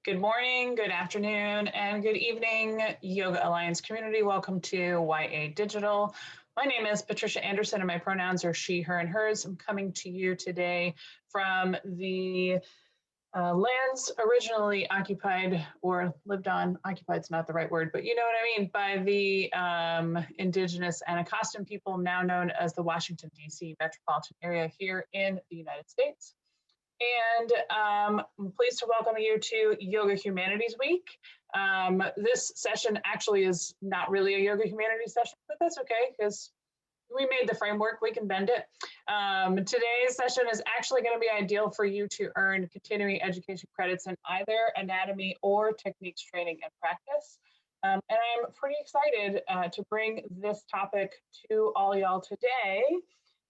Good morning, good afternoon, and good evening, Yoga Alliance community. Welcome to YA Digital. My name is Patricia Anderson, and my pronouns are she, her, and hers. I'm coming to you today from the lands originally occupied or lived on. Occupied is not the right word, but you know what I mean, by the indigenous Anacostan people, now known as the Washington, D.C. metropolitan area here in the United States. And I'm pleased to welcome you to Yoga Humanities Week. This session actually is not really a Yoga Humanities session, but that's okay because we made the framework, we can bend it. Today's session is actually going to be ideal for you to earn continuing education credits in either anatomy or techniques training and practice. And I'm pretty excited to bring this topic to all y'all today.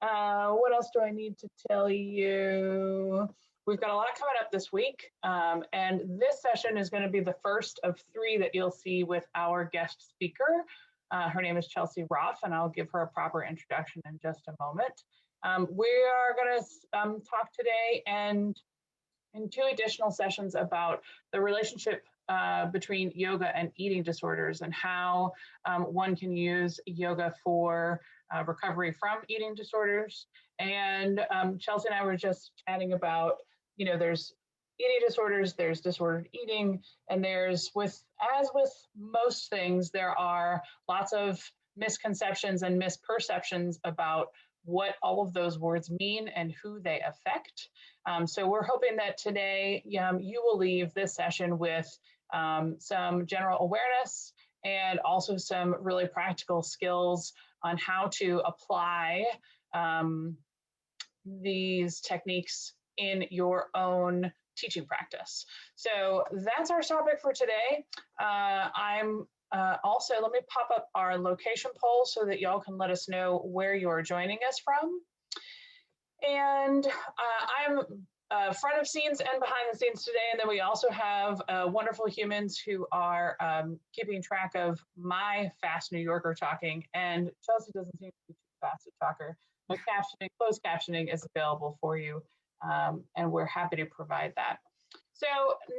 What else do I need to tell you? We've got a lot coming up this week, and this session is going to be the first of 3 that you'll see with our guest speaker. Her name is Chelsea Roff, and I'll give her a proper introduction in just a moment. We are going to talk today and in 2 additional sessions about the relationship between yoga and eating disorders and how one can use yoga for recovery from eating disorders. And Chelsea and I were just chatting about, there's eating disorders, there's disordered eating, and there's, as with most things, there are lots of misconceptions and misperceptions about what all of those words mean and who they affect. So we're hoping that today you will leave this session with some general awareness and also some really practical skills on how to apply these techniques in your own teaching practice. So that's our topic for today. Also, let me pop up our location poll so that y'all can let us know where you're joining us from. And I'm front of scenes and behind the scenes today. And then we also have wonderful humans who are keeping track of my fast New Yorker talking. And Chelsea doesn't seem to be too fast a talker, but closed captioning is available for you. And we're happy to provide that. So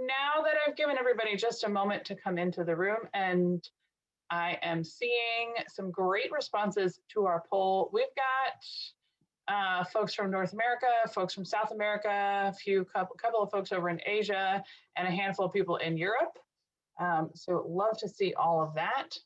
now that I've given everybody just a moment to come into the room, and I am seeing some great responses to our poll. We've got folks from North America, folks from South America, couple of folks over in Asia, and a handful of people in Europe. So love to see all of that.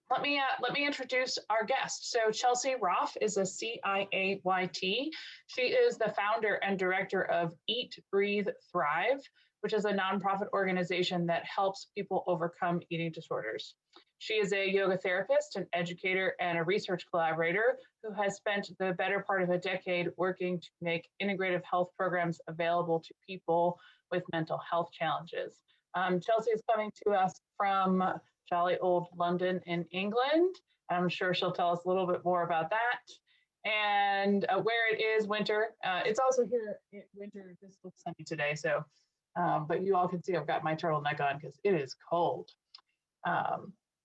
Let me introduce our guest. So Chelsea Roff is a CIAYT. She is the founder and director of Eat, Breathe, Thrive, which is a nonprofit organization that helps people overcome eating disorders. She is a yoga therapist, an educator, and a research collaborator who has spent the better part of a decade working to make integrative health programs available to people with mental health challenges. Chelsea is coming to us from jolly old London in England. I'm sure she'll tell us a little bit more about that. And where it is winter. It's also here winter. This looks sunny today, so but you all can see I've got my turtleneck on because it is cold.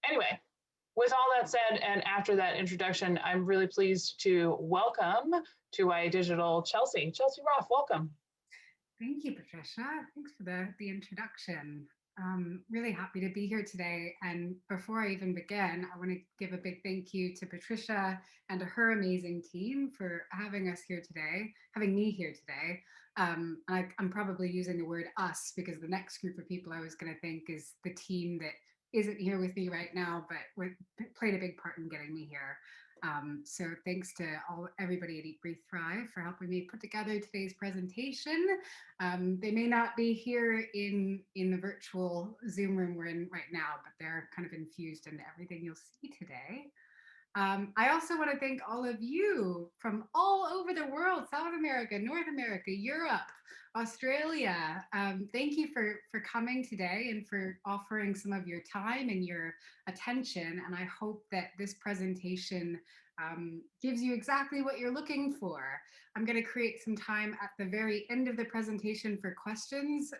Anyway, with all that said, and after that introduction, I'm really pleased to welcome to YA Digital Chelsea. Chelsea Roff, welcome. Thank you, Patricia. Thanks for the introduction. Really happy to be here today. And before I even begin, I want to give a big thank you to Patricia and to her amazing team for having us here today, having me here today. I'm probably using the word us because the next group of people I was going to think is the team that isn't here with me right now, but played a big part in getting me here. So thanks to everybody at Eat, Breathe, Thrive for helping me put together today's presentation. They may not be here in the virtual Zoom room we're in right now, but they're kind of infused into everything you'll see today. I also want to thank all of you from all over the world, South America, North America, Europe, Australia. Thank you for coming today and for offering some of your time and your attention. And I hope that this presentation gives you exactly what you're looking for. I'm going to create some time at the very end of the presentation for questions.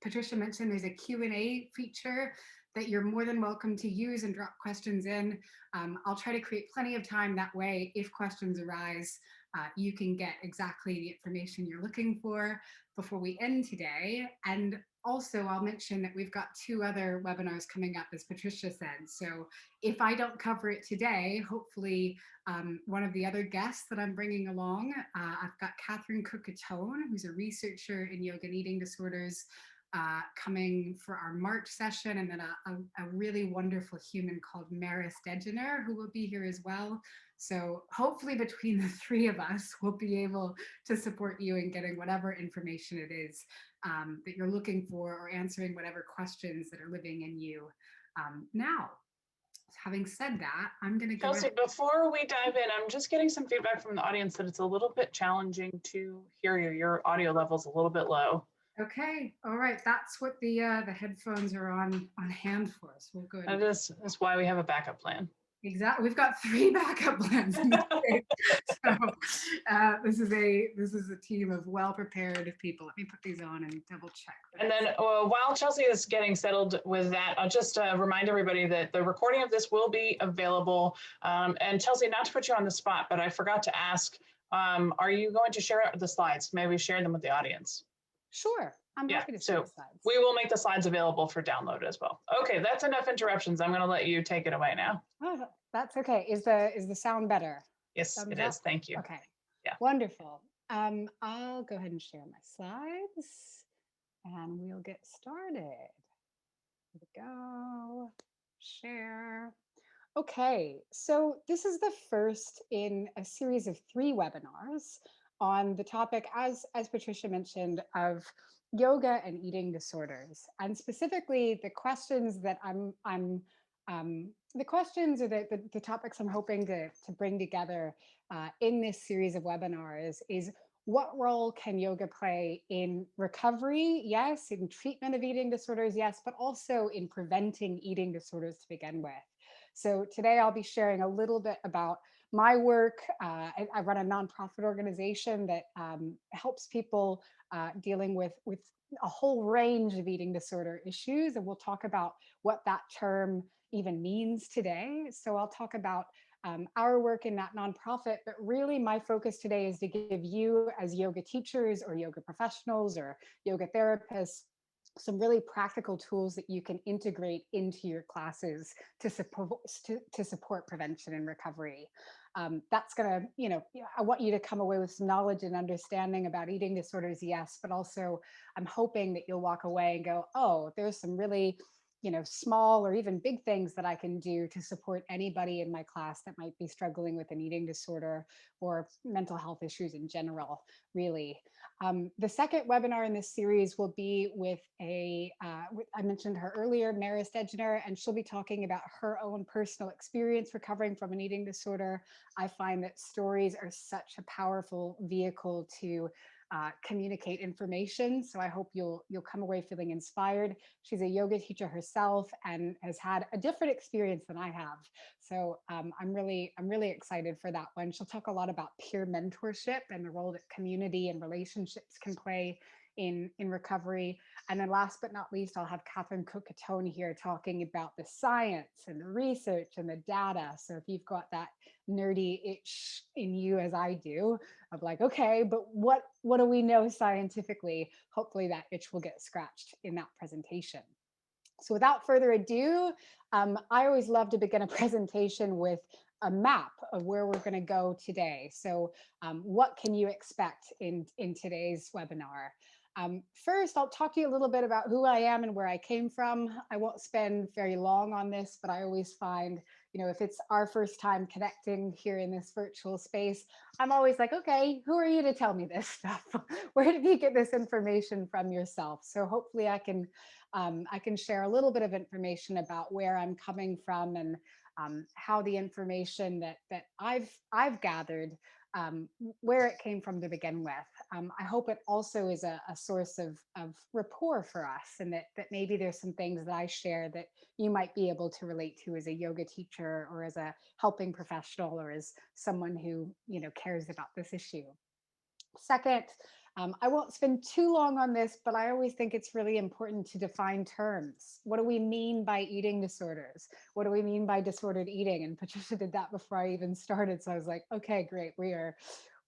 Patricia mentioned there's a Q&A feature that you're more than welcome to use and drop questions in. I'll try to create plenty of time that way if questions arise. you can get exactly the information you're looking for before we end today. And also, I'll mention that we've got 2 other webinars coming up, as Patricia said. So if I don't cover it today, hopefully one of the other guests that I'm bringing along, I've got Catherine Cook-Catone, who's a researcher in yoga and eating disorders, coming for our March session, and then a really wonderful human called Maris Degener, who will be here as well. So hopefully between the 3 of us, we'll be able to support you in getting whatever information it is that you're looking for, or answering whatever questions that are living in you now. Having said that, I'm going to go Chelsea, ahead. before we dive in, I'm just getting some feedback from the audience that it's a little bit challenging to hear you. Your audio level's a little bit low. Okay, all right. That's what the headphones are on hand for us. We'll go ahead. That's why we have a backup plan. Exactly. We've got 3 backup plans. So this is a team of well-prepared people. Let me put these on and double check. And then while Chelsea is getting settled with that, I'll just remind everybody that the recording of this will be available. And Chelsea, not to put you on the spot, but I forgot to ask, are you going to share the slides? Maybe share them with the audience. Sure. I'm happy to share the slides. We will make the slides available for download as well. Okay, that's enough interruptions. I'm going to let you take it away now. Oh, that's okay. Is the sound better? Yes, it is. Thank you. Okay. Yeah. Wonderful. I'll go ahead and share my slides, and we'll get started. Here we go. Share. Okay, so this is the first in a series of 3 webinars on the topic, as Patricia mentioned, of yoga and eating disorders, and specifically the questions that the questions, or the topics I'm hoping to bring together in this series of webinars is: what role can yoga play in recovery? Yes. In treatment of eating disorders? Yes. But also in preventing eating disorders to begin with. So today I'll be sharing a little bit about my work. I run a nonprofit organization that helps people dealing with a whole range of eating disorder issues. And we'll talk about what that term even means today. So I'll talk about our work in that nonprofit, but really my focus today is to give you, as yoga teachers or yoga professionals or yoga therapists, some really practical tools that you can integrate into your classes to support prevention and recovery. That's gonna, I want you to come away with some knowledge and understanding about eating disorders, yes, but also I'm hoping that you'll walk away and go, oh, there's some really small or even big things that I can do to support anybody in my class that might be struggling with an eating disorder or mental health issues in general, really. The second webinar in this series will be with I mentioned her earlier, Maris Degener, and she'll be talking about her own personal experience recovering from an eating disorder. I find that stories are such a powerful vehicle to communicate information. So I hope you'll come away feeling inspired. She's a yoga teacher herself and has had a different experience than I have. So I'm really excited for that one. She'll talk a lot about peer mentorship and the role that community and relationships can play in recovery. And then last but not least, I'll have Catherine Cook-Catone here talking about the science and the research and the data. So if you've got that nerdy itch in you, as I do, of like, okay, but what do we know scientifically? Hopefully that itch will get scratched in that presentation. So without further ado, I always love to begin a presentation with a map of where we're going to go today. So what can you expect in today's webinar? First, I'll talk to you a little bit about who I am and where I came from. I won't spend very long on this, but I always find, if it's our first time connecting here in this virtual space, I'm always like, okay, who are you to tell me this stuff? Where did you get this information from yourself? So hopefully I can share a little bit of information about where I'm coming from and how the information that I've gathered, where it came from to begin with. I hope it also is a source of rapport for us, and that maybe there's some things that I share that you might be able to relate to as a yoga teacher or as a helping professional or as someone who cares about this issue. Second, I won't spend too long on this, but I always think it's really important to define terms. What do we mean by eating disorders? What do we mean by disordered eating? And Patricia did that before I even started. So I was like, okay, great.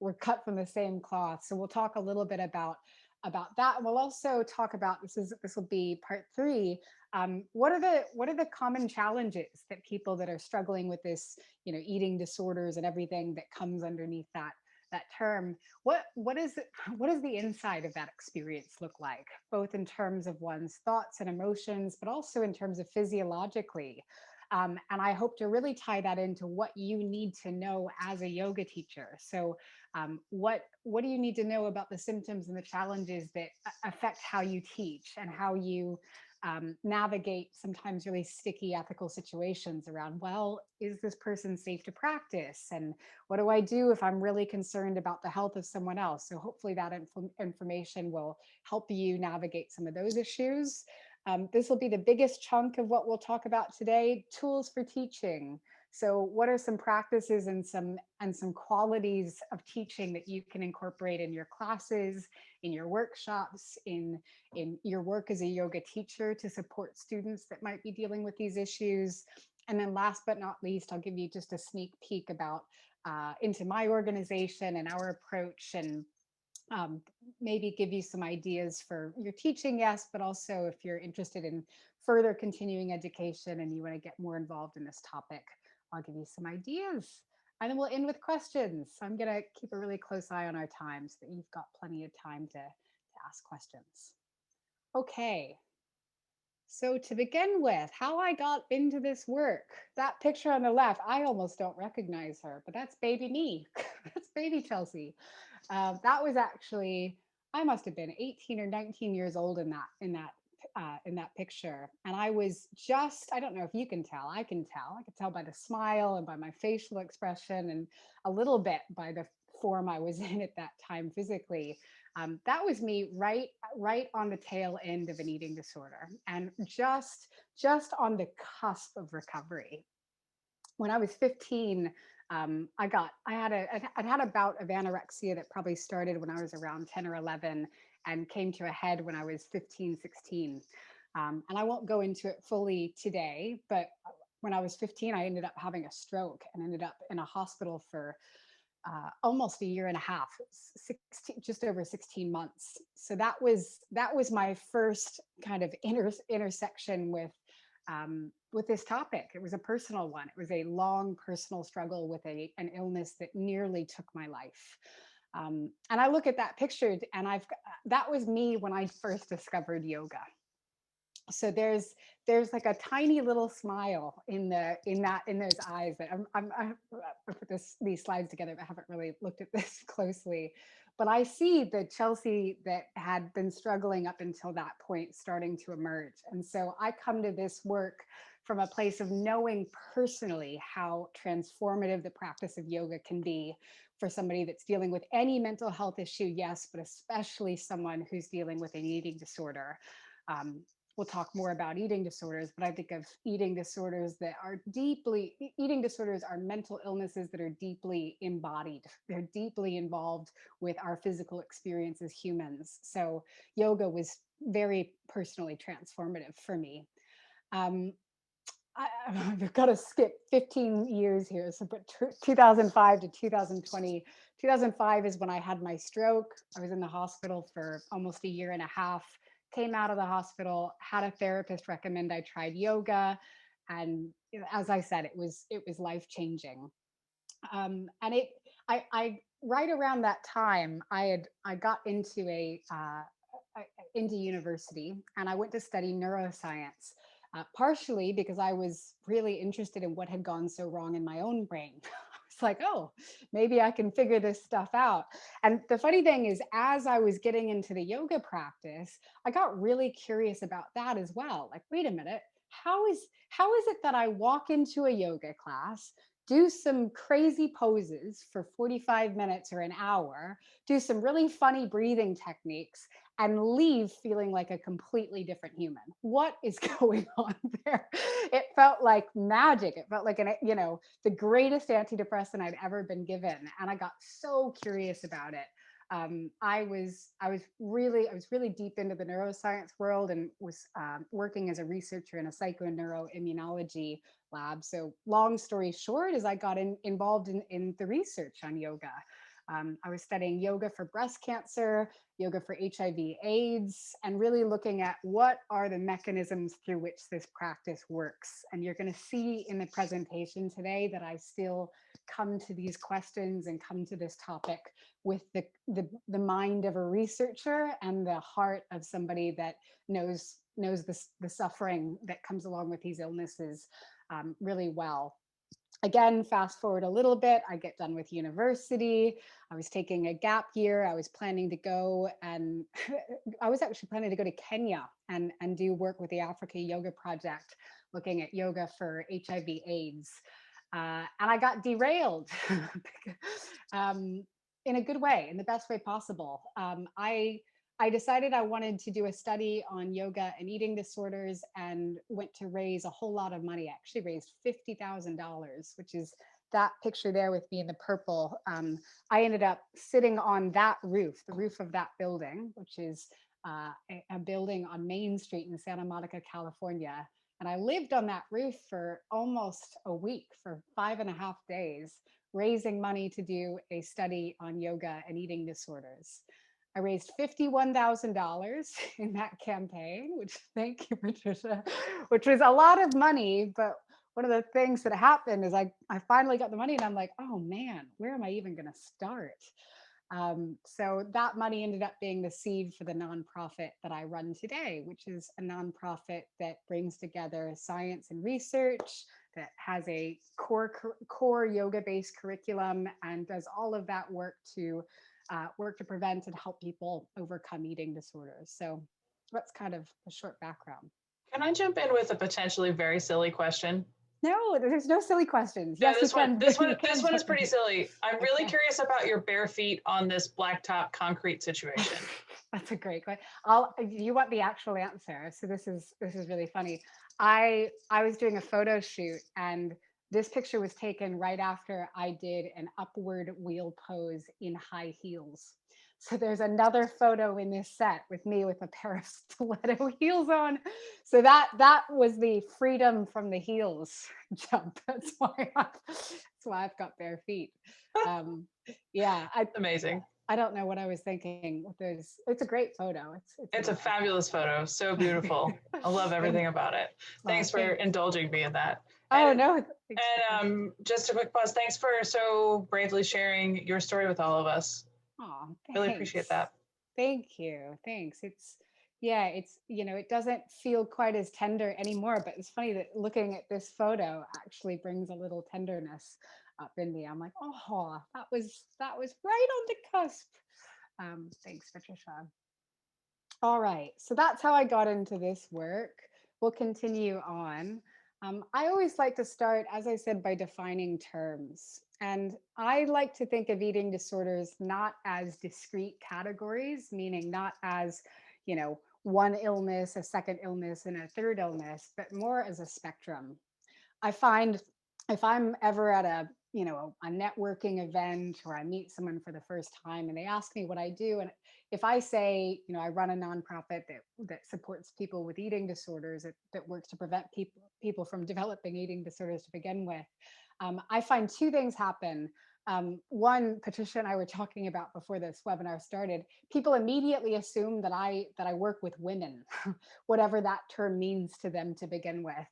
we're cut from the same cloth. So we'll talk a little bit about that, and we'll also talk about this will be part three. What are the common challenges that people that are struggling with this, eating disorders and everything that comes underneath that term? What is it, what does the inside of that experience look like, both in terms of one's thoughts and emotions, but also in terms of physiologically? And I hope to really tie that into what you need to know as a yoga teacher. So, what do you need to know about the symptoms and the challenges that affect how you teach and how you navigate sometimes really sticky ethical situations around, well, is this person safe to practice? And what do I do if I'm really concerned about the health of someone else? So hopefully that information will help you navigate some of those issues. This will be the biggest chunk of what we'll talk about today: tools for teaching. So what are some practices and some qualities of teaching that you can incorporate in your classes, in your workshops, in your work as a yoga teacher to support students that might be dealing with these issues? And then last but not least, I'll give you just a sneak peek about into my organization and our approach, and um, maybe give you some ideas for your teaching, yes, but also if you're interested in further continuing education and you want to get more involved in this topic, I'll give you some ideas. And then we'll end with questions. So I'm going to keep a really close eye on our time so that you've got plenty of time to ask questions. Okay, so to begin with, how I got into this work. That picture on the left, I almost don't recognize her, but that's baby me. That's baby Chelsea. That was actually, I must have been 18 or 19 years old in that picture, and I was just, I don't know if you can tell, I can tell by the smile and by my facial expression and a little bit by the form I was in at that time physically. That was me right on the tail end of an eating disorder, and just on the cusp of recovery. When I was 15, I'd had a bout of anorexia that probably started when I was around 10 or 11 and came to a head when I was 15, 16. And I won't go into it fully today, but when I was 15, I ended up having a stroke and ended up in a hospital for almost a year and a half, 16, just over 16 months. So that was my first kind of intersection with this topic. It was a personal one. It was a long personal struggle with an illness that nearly took my life. And I look at that picture, and that was me when I first discovered yoga. So there's like a tiny little smile in those eyes that I put these slides together, but haven't really looked at this closely. But I see the Chelsea that had been struggling up until that point starting to emerge. And so I come to this work from a place of knowing personally how transformative the practice of yoga can be for somebody that's dealing with any mental health issue, yes, but especially someone who's dealing with an eating disorder. Um, we'll talk more about eating disorders, but I think of eating disorders eating disorders are mental illnesses that are deeply embodied. They're deeply involved with our physical experience as humans. So yoga was very personally transformative for me. Um, I've got to skip 15 years here. So, but 2005 to 2020, 2005 is when I had my stroke. I was in the hospital for almost a year and a half. Came out of the hospital, had a therapist recommend I tried yoga, and as I said, it was life changing. And I right around that time, I got into university, and I went to study neuroscience, partially because I was really interested in what had gone so wrong in my own brain. It's like, oh, maybe I can figure this stuff out. And the funny thing is, as I was getting into the yoga practice, I got really curious about that as well. Like, wait a minute, how is it that I walk into a yoga class, do some crazy poses for 45 minutes or an hour, do some really funny breathing techniques, and leave feeling like a completely different human? What is going on there? It felt like magic. It felt like the greatest antidepressant I'd ever been given, and I got so curious about it. I was really deep into the neuroscience world, and was working as a researcher in a psychoneuroimmunology lab. So long story short is I got involved in the research on yoga. I was studying yoga for breast cancer, yoga for HIV/AIDS, and really looking at what are the mechanisms through which this practice works. And you're going to see in the presentation today that I still come to these questions and come to this topic with the mind of a researcher and the heart of somebody that knows the suffering that comes along with these illnesses really well. Again, fast forward a little bit, I get done with university. I was taking a gap year. I was planning to go and I was actually planning to go to Kenya and do work with the Africa Yoga Project, looking at yoga for HIV/AIDS. And I got derailed in a good way, in the best way possible. I decided I wanted to do a study on yoga and eating disorders and went to raise a whole lot of money. I actually raised $50,000, which is that picture there with me in the purple. I ended up sitting on that roof, the roof of that building, which is a building on Main Street in Santa Monica, California. And I lived on that roof for almost a week, for 5.5 days, raising money to do a study on yoga and eating disorders. I raised $51,000 in that campaign, which, thank you, Patricia, which was a lot of money. But one of the things that happened is I finally got the money and I'm like, oh man, where am I even going to start? So that money ended up being the seed for the nonprofit that I run today, which is a nonprofit that brings together science and research, that has a core yoga-based curriculum, and does all of that work to prevent and help people overcome eating disorders. So that's kind of a short background. Can I jump in with a potentially very silly question? No, there's no silly questions. No, Yes, this one, this one is pretty in. silly. I'm really Okay. curious about your bare feet on this blacktop concrete situation. That's a great question. You want the actual answer. So this is really funny. I was doing a photo shoot and this picture was taken right after I did an upward wheel pose in high heels. So there's another photo in this set with me with a pair of stiletto heels on. So that was the freedom from the heels jump. That's why I've got bare feet. Yeah, Amazing. I don't know what I was thinking with those. It's a great photo. It's a fabulous photo. So beautiful. I love everything about it. Thanks for indulging me in that. Oh, And, no. just a quick pause. Thanks for so bravely sharing your story with all of us. Oh, Really appreciate that. Thank you. Thanks. It's, it doesn't feel quite as tender anymore, but it's funny that looking at this photo actually brings a little tenderness up in me. I'm like, oh, that was right on the cusp. Thanks, Patricia. All right, so that's how I got into this work. We'll continue on. I always like to start, as I said, by defining terms. And I like to think of eating disorders not as discrete categories, meaning not as, one illness, a second illness, and a third illness, but more as a spectrum. I find if I'm ever at a networking event or I meet someone for the first time and they ask me what I do, and if I say, I run a nonprofit that supports people with eating disorders, that works to prevent people from developing eating disorders to begin with, I find two things happen. One, Patricia and I were talking about before this webinar started. People immediately assume that I work with women, whatever that term means to them to begin with.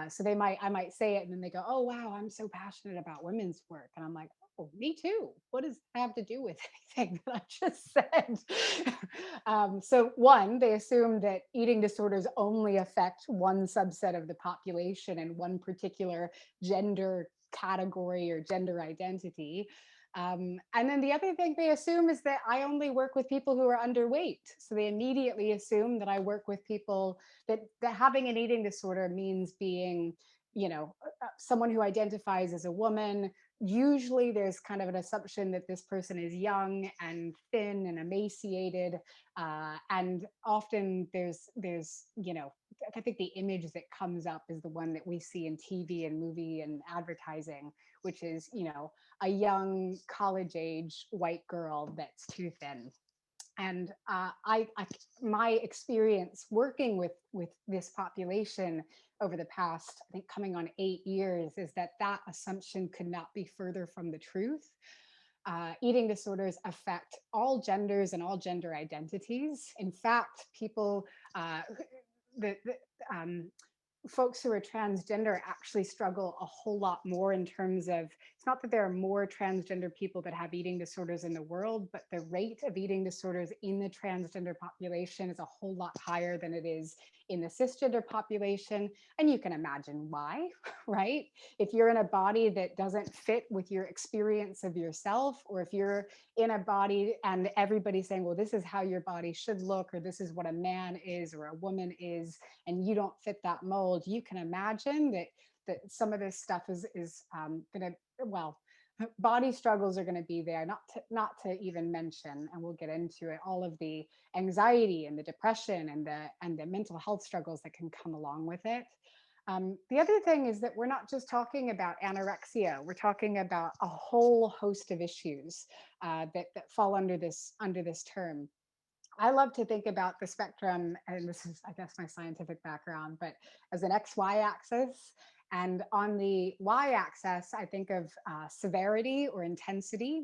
So I might say it and then they go, oh, wow, I'm so passionate about women's work. And I'm like, oh, me too. What does that have to do with anything that I just said? So one, they assume that eating disorders only affect one subset of the population and one particular gender category or gender identity. And then the other thing they assume is that I only work with people who are underweight. So they immediately assume that I work with people that having an eating disorder means being, someone who identifies as a woman. Usually there's kind of an assumption that this person is young and thin and emaciated. And often there's, I think the image that comes up is the one that we see in TV and movie and advertising, which is, a young college age white girl that's too thin. And my experience working with this population over the past, I think coming on 8 years, is that assumption could not be further from the truth. eating disorders affect all genders and all gender identities. In fact, people, the folks who are transgender actually struggle a whole lot more in terms of, it's not that there are more transgender people that have eating disorders in the world, but the rate of eating disorders in the transgender population is a whole lot higher than it is in the cisgender population. And you can imagine why, right? If you're in a body that doesn't fit with your experience of yourself, or if you're in a body and everybody's saying, well, this is how your body should look, or this is what a man is or a woman is, and you don't fit that mold, you can imagine that some of this stuff is going to, well, body struggles are going to be there, not to even mention, and we'll get into it, all of the anxiety and the depression and the mental health struggles that can come along with it. The other thing is that we're not just talking about anorexia, we're talking about a whole host of issues that fall under this term. I love to think about the spectrum, and this is, I guess, my scientific background, but as an XY axis. And on the Y axis, I think of severity or intensity.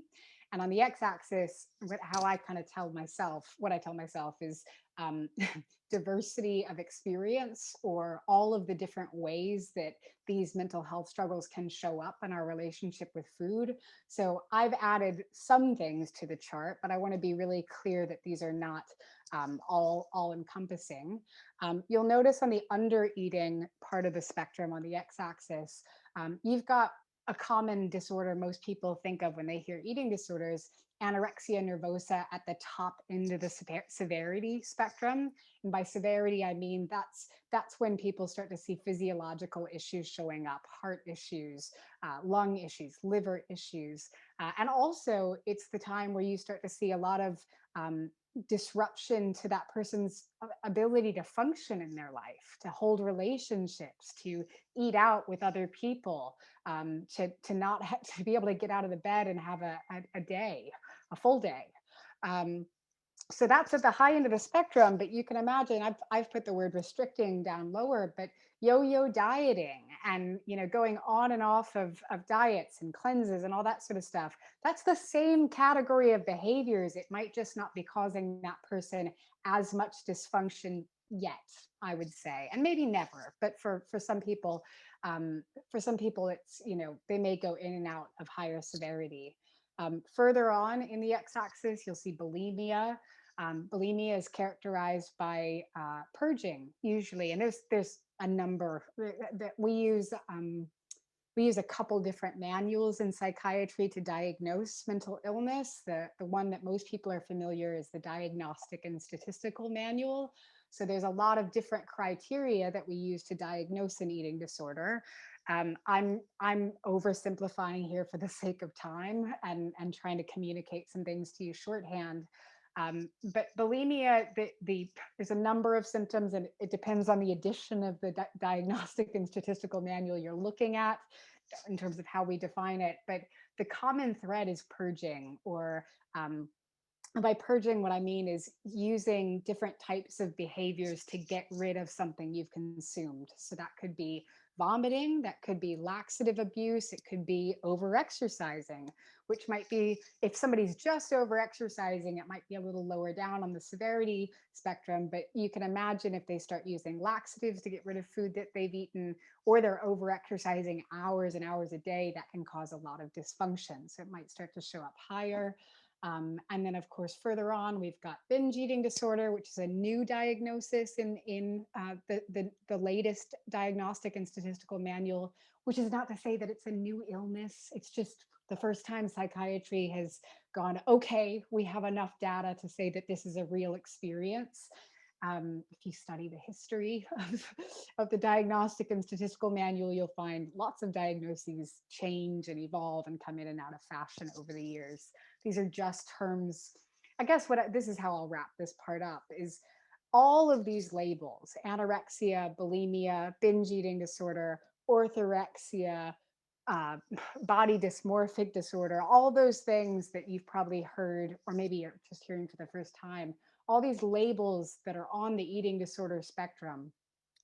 And on the X axis, how I kind of tell myself, what I tell myself is um, diversity of experience, or all of the different ways that these mental health struggles can show up in our relationship with food. So I've added some things to the chart, but I want to be really clear that these are not all encompassing. You'll notice on the under eating part of the spectrum on the x-axis, you've got a common disorder most people think of when they hear eating disorders, anorexia nervosa, at the top end of the severity spectrum. And by severity, I mean that's when people start to see physiological issues showing up, heart issues, lung issues, liver issues. And also, it's the time where you start to see a lot of disruption to that person's ability to function in their life, to hold relationships, to eat out with other people, to not to be able to get out of the bed and have a day, a full day. So that's at the high end of the spectrum, but you can imagine, I've put the word restricting down lower, but yo-yo dieting and, going on and off of diets and cleanses and all that sort of stuff, that's the same category of behaviors. It might just not be causing that person as much dysfunction yet, I would say, and maybe never, but for some people, it's, they may go in and out of higher severity. Further on in the x-axis, you'll see bulimia. Bulimia is characterized by purging usually, and there's a number that we use. We use a couple different manuals in psychiatry to diagnose mental illness. The one that most people are familiar is the Diagnostic and Statistical Manual. So there's a lot of different criteria that we use to diagnose an eating disorder. I'm oversimplifying here for the sake of time and trying to communicate some things to you shorthand. But bulimia, there's a number of symptoms, and it depends on the edition of the Diagnostic and Statistical Manual you're looking at in terms of how we define it. But the common thread is purging, or by purging, what I mean is using different types of behaviors to get rid of something you've consumed. So that could be vomiting, that could be laxative abuse, it could be over-exercising, which might be, if somebody's just over-exercising, it might be a little lower down on the severity spectrum, but you can imagine if they start using laxatives to get rid of food that they've eaten, or they're over-exercising hours and hours a day, that can cause a lot of dysfunction. So it might start to show up higher. And then, of course, further on, we've got binge eating disorder, which is a new diagnosis in the latest Diagnostic and Statistical Manual, which is not to say that it's a new illness. It's just the first time psychiatry has gone, okay, we have enough data to say that this is a real experience. If you study the history of the Diagnostic and Statistical Manual, you'll find lots of diagnoses change and evolve and come in and out of fashion over the years. These are just terms. I guess this is how I'll wrap this part up, is all of these labels: anorexia, bulimia, binge eating disorder, orthorexia, uh, body dysmorphic disorder, all those things that you've probably heard, or maybe you're just hearing for the first time, all these labels that are on the eating disorder spectrum,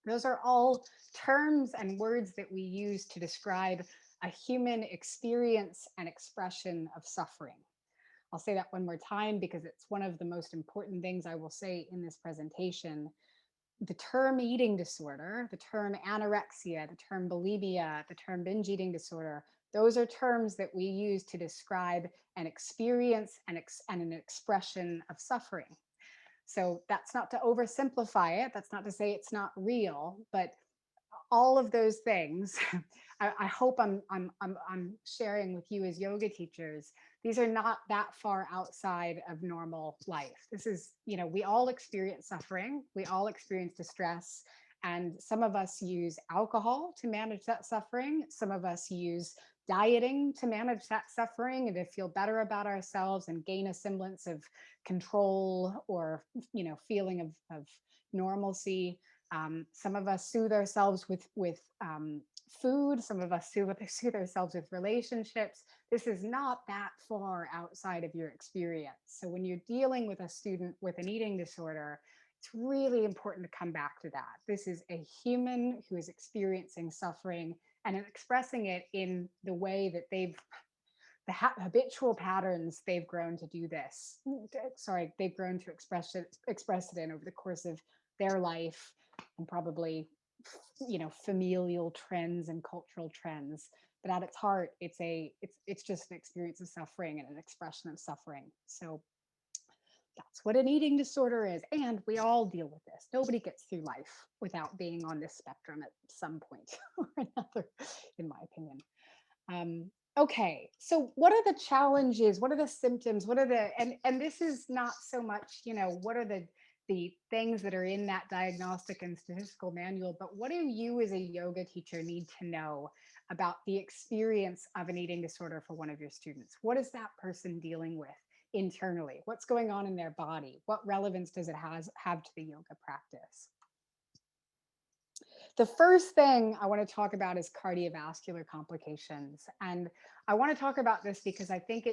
those are all terms and words that we use to describe a human experience and expression of suffering. I'll say that one more time because it's one of the most important things I will say in this presentation. The term eating disorder, the term anorexia, the term bulimia, the term binge eating disorder, those are terms that we use to describe an experience and an expression of suffering. So that's not to oversimplify it. That's not to say it's not real, but all of those things, I hope I'm sharing with you as yoga teachers. These are not that far outside of normal life. This is, we all experience suffering. We all experience distress. And some of us use alcohol to manage that suffering. Some of us use dieting to manage that suffering and to feel better about ourselves and gain a semblance of control or, feeling of normalcy. Some of us soothe ourselves with food. Some of us soothe ourselves with relationships. This is not that far outside of your experience. So when you're dealing with a student with an eating disorder, it's really important to come back to that. This is a human who is experiencing suffering and expressing it in the way that the habitual patterns they've grown to do this. Sorry, they've grown to express it in over the course of their life, and probably, familial trends and cultural trends. But at its heart, it's just an experience of suffering and an expression of suffering. So that's what an eating disorder is. And we all deal with this. Nobody gets through life without being on this spectrum at some point or another, in my opinion. Okay, so what are the challenges? What are the symptoms? What are and this is not so much, what are the things that are in that diagnostic and statistical manual, but what do you as a yoga teacher need to know about the experience of an eating disorder for one of your students? What is that person dealing with internally? What's going on in their body? What relevance does it have to the yoga practice? The first thing I want to talk about is cardiovascular complications. And I want to talk about this because I think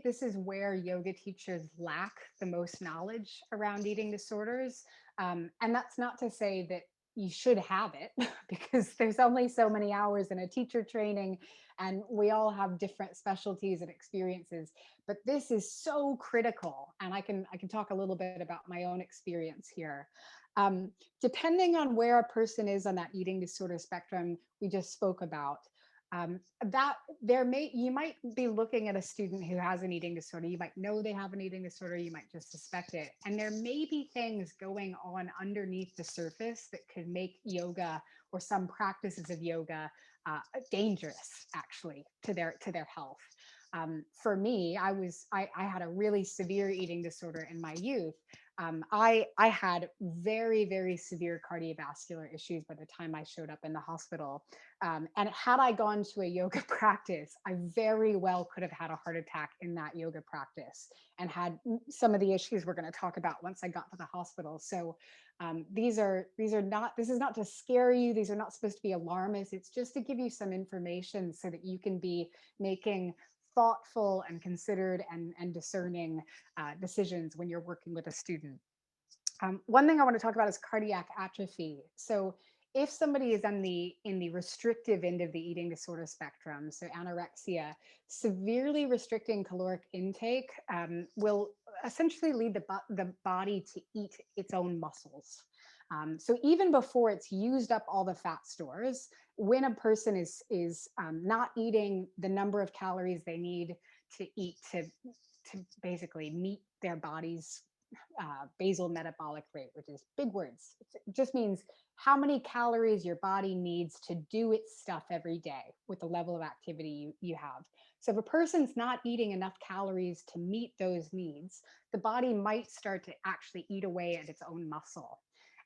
this is where yoga teachers lack the most knowledge around eating disorders. And that's not to say that you should have it because there's only so many hours in a teacher training and we all have different specialties and experiences, but this is so critical. And I can talk a little bit about my own experience here. Um, Depending on where a person is on that eating disorder spectrum we just spoke about, that you might be looking at a student who has an eating disorder. You might know they have an eating disorder, you might just suspect it, and there may be things going on underneath the surface that could make yoga or some practices of yoga dangerous, actually, to their health. For me, I had a really severe eating disorder in my youth. I had very, very severe cardiovascular issues by the time I showed up in the hospital. And had I gone to a yoga practice, I very well could have had a heart attack in that yoga practice and had some of the issues we're going to talk about once I got to the hospital. So this is not to scare you. These are not supposed to be alarmist. It's just to give you some information so that you can be making thoughtful and considered and discerning decisions when you're working with a student. One thing I want to talk about is cardiac atrophy. So if somebody is in the restrictive end of the eating disorder spectrum, so anorexia, severely restricting caloric intake will essentially lead the body to eat its own muscles. So even before it's used up all the fat stores, when a person is not eating the number of calories they need to eat to basically meet their body's basal metabolic rate, which is big words. It just means how many calories your body needs to do its stuff every day with the level of activity you have. So if a person's not eating enough calories to meet those needs, the body might start to actually eat away at its own muscle.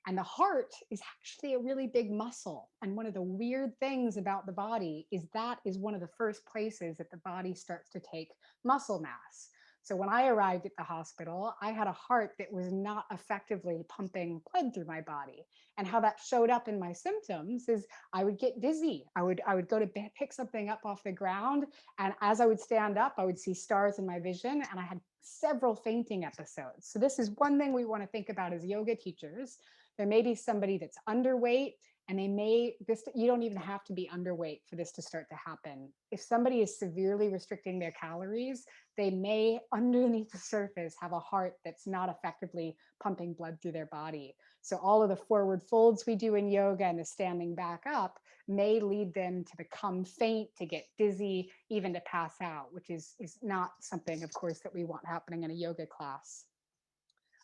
And the heart is actually a really big muscle. And one of the weird things about the body is that is one of the first places that the body starts to take muscle mass. So when I arrived at the hospital, I had a heart that was not effectively pumping blood through my body. And how that showed up in my symptoms is I would get dizzy. I would go to pick something up off the ground. And as I would stand up, I would see stars in my vision. And I had several fainting episodes. So this is one thing we want to think about as yoga teachers. There may be somebody that's underweight And you don't even have to be underweight for this to start to happen. If somebody is severely restricting their calories, they may, underneath the surface, have a heart that's not effectively pumping blood through their body. So all of the forward folds we do in yoga and the standing back up may lead them to become faint, to get dizzy, even to pass out, which is not something, of course, that we want happening in a yoga class.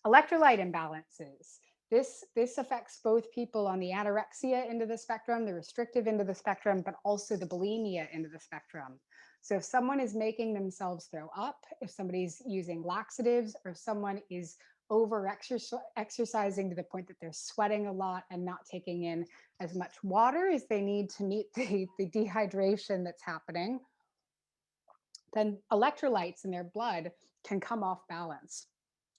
Electrolyte imbalances. This affects both people on the anorexia end of the spectrum, the restrictive end of the spectrum, but also the bulimia end of the spectrum. So if someone is making themselves throw up, if somebody's using laxatives, or if someone is over exercising to the point that they're sweating a lot and not taking in as much water as they need to meet the dehydration that's happening, then electrolytes in their blood can come off balance.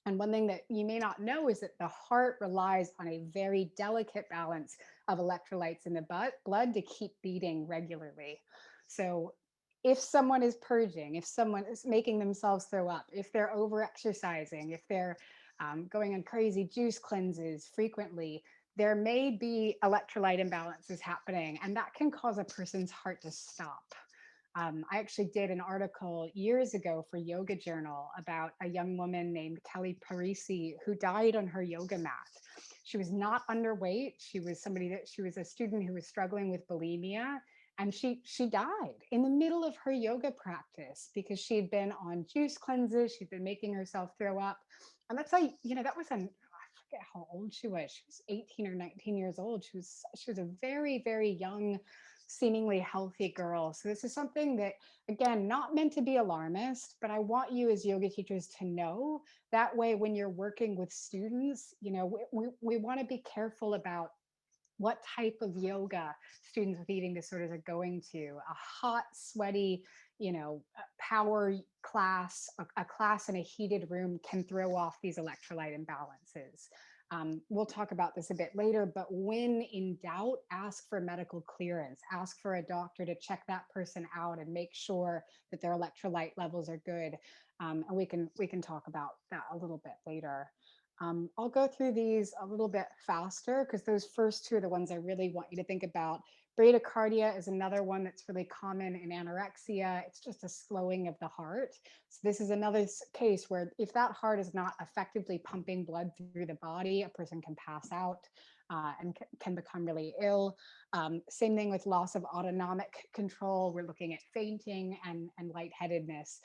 And one thing that you may not know is that the heart relies on a very delicate balance of electrolytes in the blood to keep beating regularly. So if someone is purging, if someone is making themselves throw up, if they're over exercising, if they're going on crazy juice cleanses frequently, there may be electrolyte imbalances happening, and that can cause a person's heart to stop. I actually did an article years ago for Yoga Journal about a young woman named Kelly Parisi who died on her yoga mat. She was not underweight. She was a student who was struggling with bulimia, and she died in the middle of her yoga practice because she had been on juice cleanses. She'd been making herself throw up, and that's like, that was I forget how old she was. She was 18 or 19 years old. She was a very, very young, seemingly healthy girl. So this is something that, again, not meant to be alarmist, but I want you as yoga teachers to know. That way, when you're working with students, we want to be careful about what type of yoga students with eating disorders are going to. A hot, sweaty, power class, a class in a heated room can throw off these electrolyte imbalances. We'll talk about this a bit later, but when in doubt, ask for medical clearance. Ask for a doctor to check that person out and make sure that their electrolyte levels are good. And we can talk about that a little bit later. I'll go through these a little bit faster because those first two are the ones I really want you to think about. Bradycardia is another one that's really common in anorexia. It's just a slowing of the heart. So this is another case where if that heart is not effectively pumping blood through the body, a person can pass out and can become really ill. Same thing with loss of autonomic control. We're looking at fainting and lightheadedness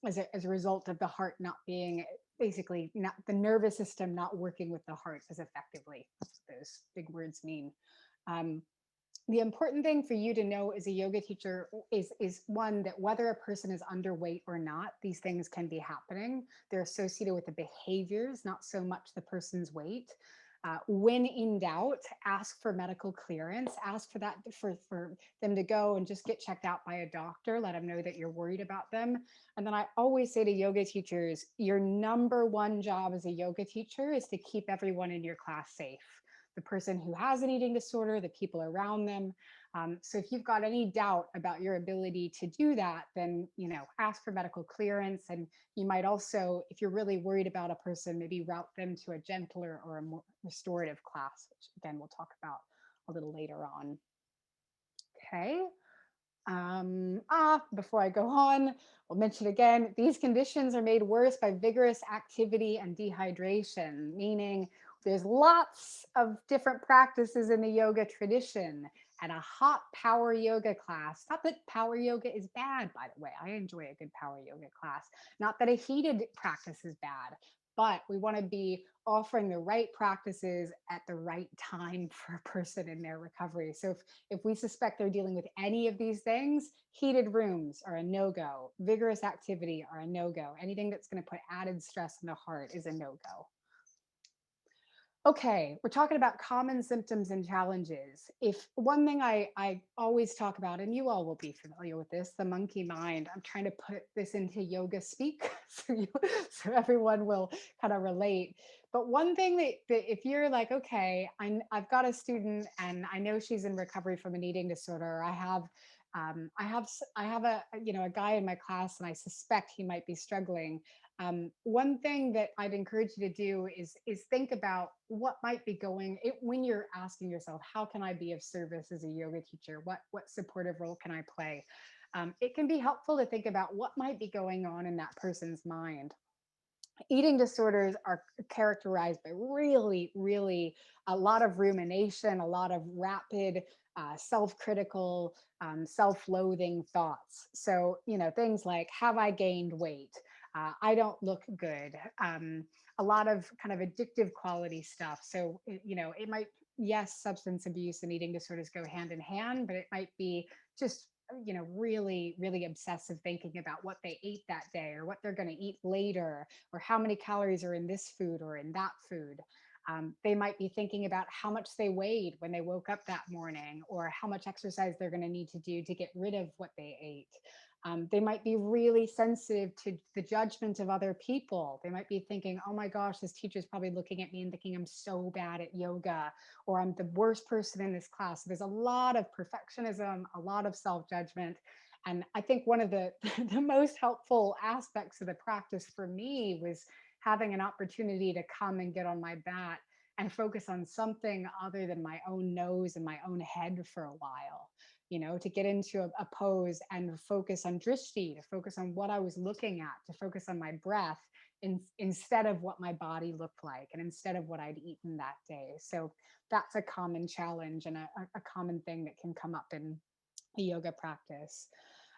as a result of the heart not being, basically not the nervous system not working with the heart as effectively. That's what those big words mean. The important thing for you to know as a yoga teacher is one, that whether a person is underweight or not, these things can be happening. They're associated with the behaviors, not so much the person's weight. When in doubt, ask for medical clearance. Ask for that for them to go and just get checked out by a doctor. Let them know that you're worried about them. And then I always say to yoga teachers, your number one job as a yoga teacher is to keep everyone in your class safe. The person who has an eating disorder, the people around them. So if you've got any doubt about your ability to do that, then ask for medical clearance. And you might also, if you're really worried about a person, maybe route them to a gentler or a more restorative class, which again we'll talk about a little later on. Okay. Before I go on, I'll mention again, these conditions are made worse by vigorous activity and dehydration, meaning there's lots of different practices in the yoga tradition. And a hot power yoga class, not that power yoga is bad, by the way, I enjoy a good power yoga class, not that a heated practice is bad, but we want to be offering the right practices at the right time for a person in their recovery. So if we suspect they're dealing with any of these things, heated rooms are a no-go, vigorous activity are a no-go. Anything that's going to put added stress on the heart is a no-go. Okay, we're talking about common symptoms and challenges. If one thing I always talk about, and you all will be familiar with this, the monkey mind. I'm trying to put this into yoga speak so everyone will kind of relate. But one thing that if you're like, okay, I've got a student and I know she's in recovery from an eating disorder, I have I have a guy in my class, and I suspect he might be struggling. One thing that I'd encourage you to do is think about what might be when you're asking yourself, how can I be of service as a yoga teacher? What supportive role can I play? It can be helpful to think about what might be going on in that person's mind. Eating disorders are characterized by really a lot of rumination, a lot of rapid self-critical, self-loathing thoughts. So, things like, have I gained weight? I don't look good. A lot of kind of addictive quality stuff. So, it might, yes, substance abuse and eating disorders go hand in hand, but it might be just really obsessive thinking about what they ate that day, or what they're going to eat later, or how many calories are in this food or in that food. They might be thinking about how much they weighed when they woke up that morning, or how much exercise they're going to need to do to get rid of what they ate. They might be really sensitive to the judgment of other people. They might be thinking, oh my gosh, this teacher's probably looking at me and thinking I'm so bad at yoga, or I'm the worst person in this class. So there's a lot of perfectionism, a lot of self judgment. And I think one of the, the most helpful aspects of the practice for me was having an opportunity to come and get on my mat and focus on something other than my own nose and my own head for a while. To get into a pose and focus on drishti, to focus on what I was looking at, to focus on my breath instead of what my body looked like, and instead of what I'd eaten that day. So that's a common challenge, and a common thing that can come up in a yoga practice.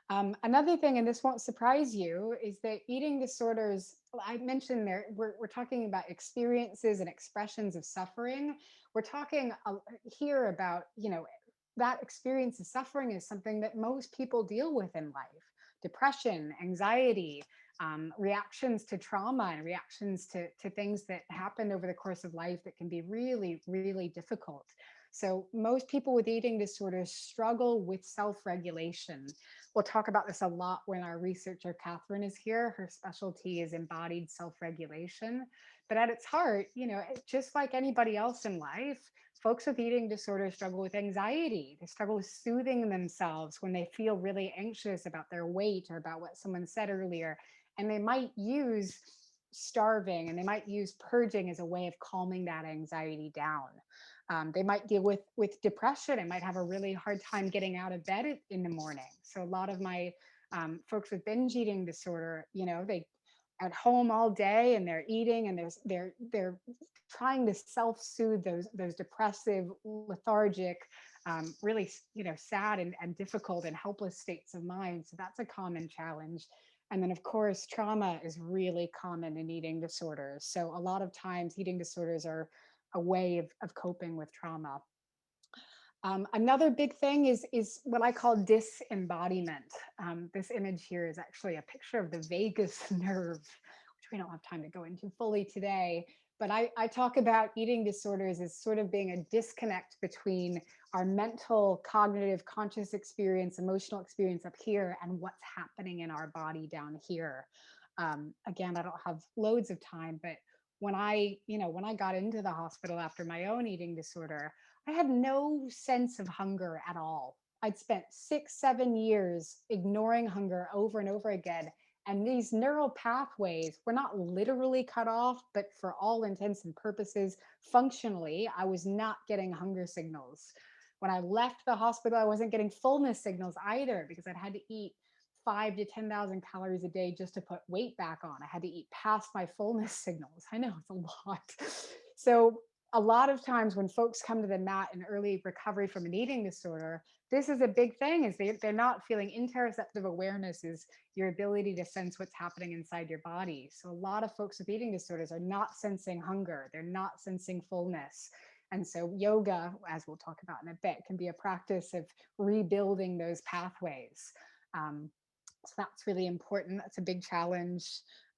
Another thing, and this won't surprise you, is that eating disorders, I mentioned there, we're talking about experiences and expressions of suffering. We're talking here about, that experience of suffering is something that most people deal with in life. Depression, anxiety, reactions to trauma, and reactions to things that happen over the course of life that can be really difficult. So most people with eating disorders struggle with self-regulation. We'll talk about this a lot when our researcher Catherine is here. Her specialty is embodied self-regulation. But at its heart, just like anybody else in life, folks with eating disorders struggle with anxiety. They struggle with soothing themselves when they feel really anxious about their weight or about what someone said earlier. And they might use starving, and they might use purging as a way of calming that anxiety down. They might deal with depression and might have a really hard time getting out of bed in the morning. So a lot of my folks with binge eating disorder, they at home all day, and they're eating, and they're trying to self-soothe those depressive, lethargic, really sad and difficult and helpless states of mind. So that's a common challenge. And then, of course, trauma is really common in eating disorders. So a lot of times eating disorders are a way of coping with trauma. Another big thing is what I call disembodiment. This image here is actually a picture of the vagus nerve, which we don't have time to go into fully today. But I talk about eating disorders as sort of being a disconnect between our mental, cognitive, conscious experience, emotional experience up here, and what's happening in our body down here. Again, I don't have loads of time, but when I got into the hospital after my own eating disorder, I had no sense of hunger at all. I'd spent 6, 7 years ignoring hunger over and over again. And these neural pathways were not literally cut off, but for all intents and purposes, functionally, I was not getting hunger signals. When I left the hospital, I wasn't getting fullness signals either, because I'd had to eat 5 to 10,000 calories a day just to put weight back on. I had to eat past my fullness signals. I know it's a lot. So a lot of times when folks come to the mat in early recovery from an eating disorder, this is a big thing, is they're not feeling. Interoceptive awareness is your ability to sense what's happening inside your body. So a lot of folks with eating disorders are not sensing hunger. They're not sensing fullness. And so yoga, as we'll talk about in a bit, can be a practice of rebuilding those pathways. So that's really important. That's a big challenge.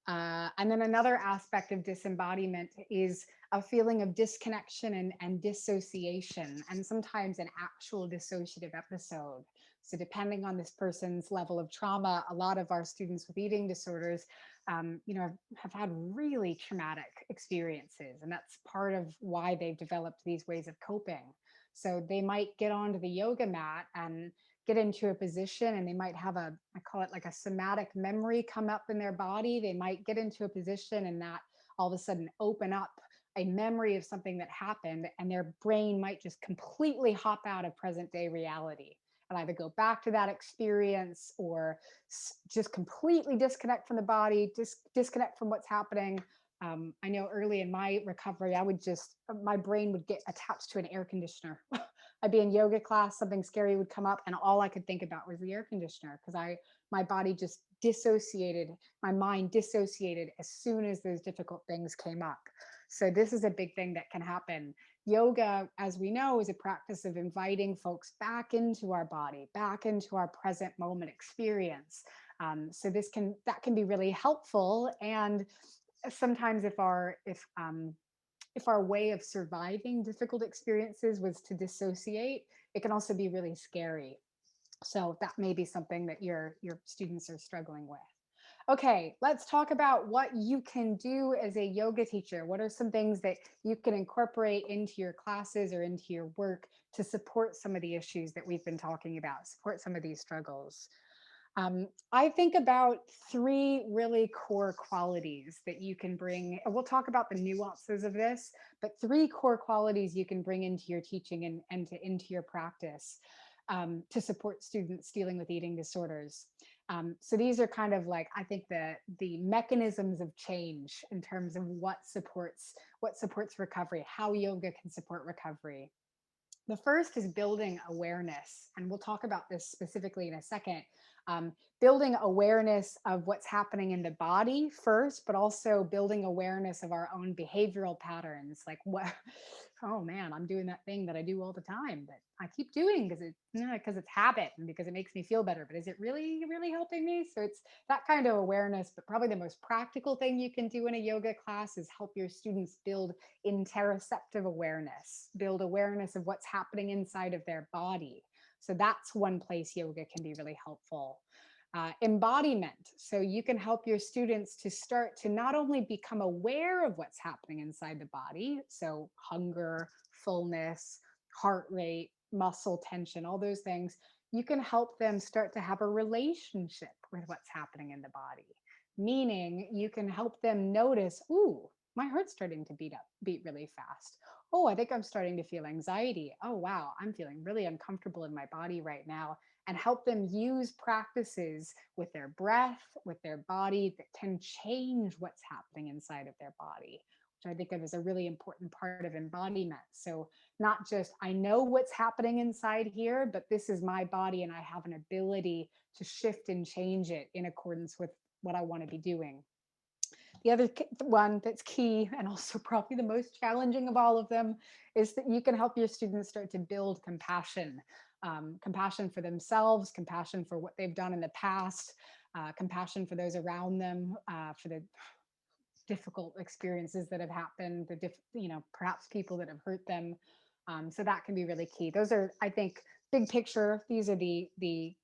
And then another aspect of disembodiment is a feeling of disconnection and dissociation, and sometimes an actual dissociative episode. So depending on this person's level of trauma, a lot of our students with eating disorders, have had really traumatic experiences, and that's part of why they've developed these ways of coping. So they might get onto the yoga mat and get into a position and they might have I call it like a somatic memory come up in their body. They might get into a position and that all of a sudden open up a memory of something that happened, and their brain might just completely hop out of present day reality and either go back to that experience or just completely disconnect from the body, disconnect from what's happening. I know early in my recovery, my brain would get attached to an air conditioner. I'd be in yoga class, something scary would come up, and all I could think about was the air conditioner because my body just dissociated, my mind dissociated as soon as those difficult things came up. So this is a big thing that can happen. Yoga, as we know, is a practice of inviting folks back into our body, back into our present moment experience. So that can be really helpful. And sometimes if our way of surviving difficult experiences was to dissociate, it can also be really scary. So that may be something that your students are struggling with. Okay, let's talk about what you can do as a yoga teacher. What are some things that you can incorporate into your classes or into your work to support some of the issues that we've been talking about, support some of these struggles? I think about three really core qualities that you can bring. We'll talk about the nuances of this, but three core qualities you can bring into your teaching into your practice to support students dealing with eating disorders. So these are kind of like, I think, the mechanisms of change in terms of what supports recovery, how yoga can support recovery. The first is building awareness, and we'll talk about this specifically in a second. Building awareness of what's happening in the body first, but also building awareness of our own behavioral patterns. Like, what, oh man, I'm doing that thing that I do all the time that I keep doing because it's habit and because it makes me feel better. But is it really, really helping me? So it's that kind of awareness. But probably the most practical thing you can do in a yoga class is help your students build interoceptive awareness, build awareness of what's happening inside of their body. So that's one place yoga can be really helpful. Embodiment. So you can help your students to start to not only become aware of what's happening inside the body, so hunger, fullness, heart rate, muscle tension, all those things, you can help them start to have a relationship with what's happening in the body. Meaning you can help them notice, ooh, my heart's starting to beat really fast. Oh, I think I'm starting to feel anxiety. Oh, wow, I'm feeling really uncomfortable in my body right now. And help them use practices with their breath, with their body that can change what's happening inside of their body, which I think of as a really important part of embodiment. So, not just I know what's happening inside here, but this is my body and I have an ability to shift and change it in accordance with what I want to be doing. The other one that's key and also probably the most challenging of all of them is that you can help your students start to build compassion. Compassion for themselves, compassion for what they've done in the past, compassion for those around them, for the difficult experiences that have happened, perhaps people that have hurt them. So that can be really key. Those are, I think, big picture. These are the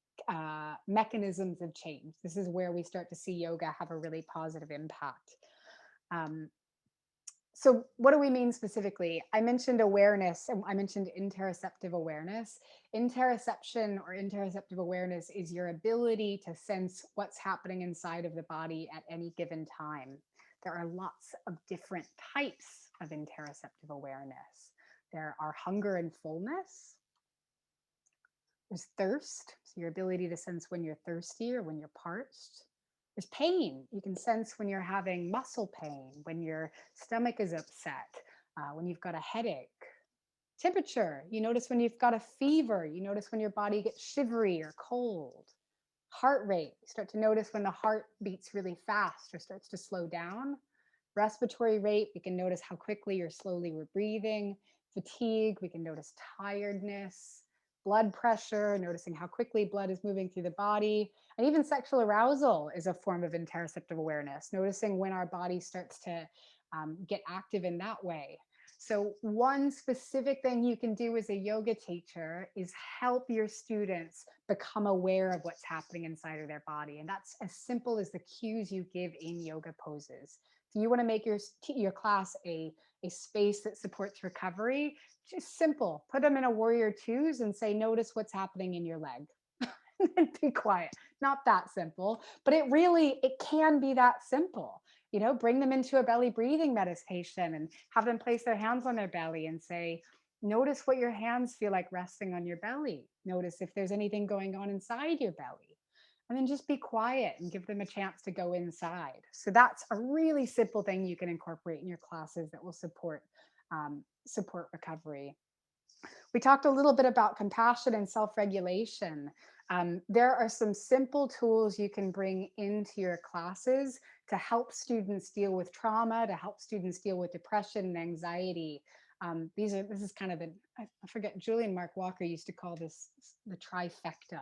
mechanisms of change. This is where we start to see yoga have a really positive impact. Um, so what do we mean specifically? I mentioned awareness, and I mentioned interoceptive awareness. Interoception or interoceptive awareness is your ability to sense what's happening inside of the body at any given time. There are lots of different types of interoceptive awareness. There are hunger and fullness. There's thirst, so your ability to sense when you're thirsty or when you're parched. There's pain. You can sense when you're having muscle pain, when your stomach is upset, when you've got a headache. Temperature. You notice when you've got a fever. You notice when your body gets shivery or cold. Heart rate. You start to notice when the heart beats really fast or starts to slow down. Respiratory rate. We can notice how quickly or slowly we're breathing. Fatigue. We can notice tiredness. Blood pressure, noticing how quickly blood is moving through the body. And even sexual arousal is a form of interoceptive awareness, noticing when our body starts to get active in that way. So one specific thing you can do as a yoga teacher is help your students become aware of what's happening inside of their body. And that's as simple as the cues you give in yoga poses. If you want to make your class a space that supports recovery, just simple. Put them in a warrior twos and say, notice what's happening in your leg. and be quiet. Not that simple, but it can be that simple. Bring them into a belly breathing meditation and have them place their hands on their belly and say, notice what your hands feel like resting on your belly. Notice if there's anything going on inside your belly. And then just be quiet and give them a chance to go inside. So that's a really simple thing you can incorporate in your classes that will support recovery. We talked a little bit about compassion and self-regulation. There are some simple tools you can bring into your classes to help students deal with trauma, to help students deal with depression and anxiety. This is kind of I forget, Julian Mark Walker used to call this the trifecta.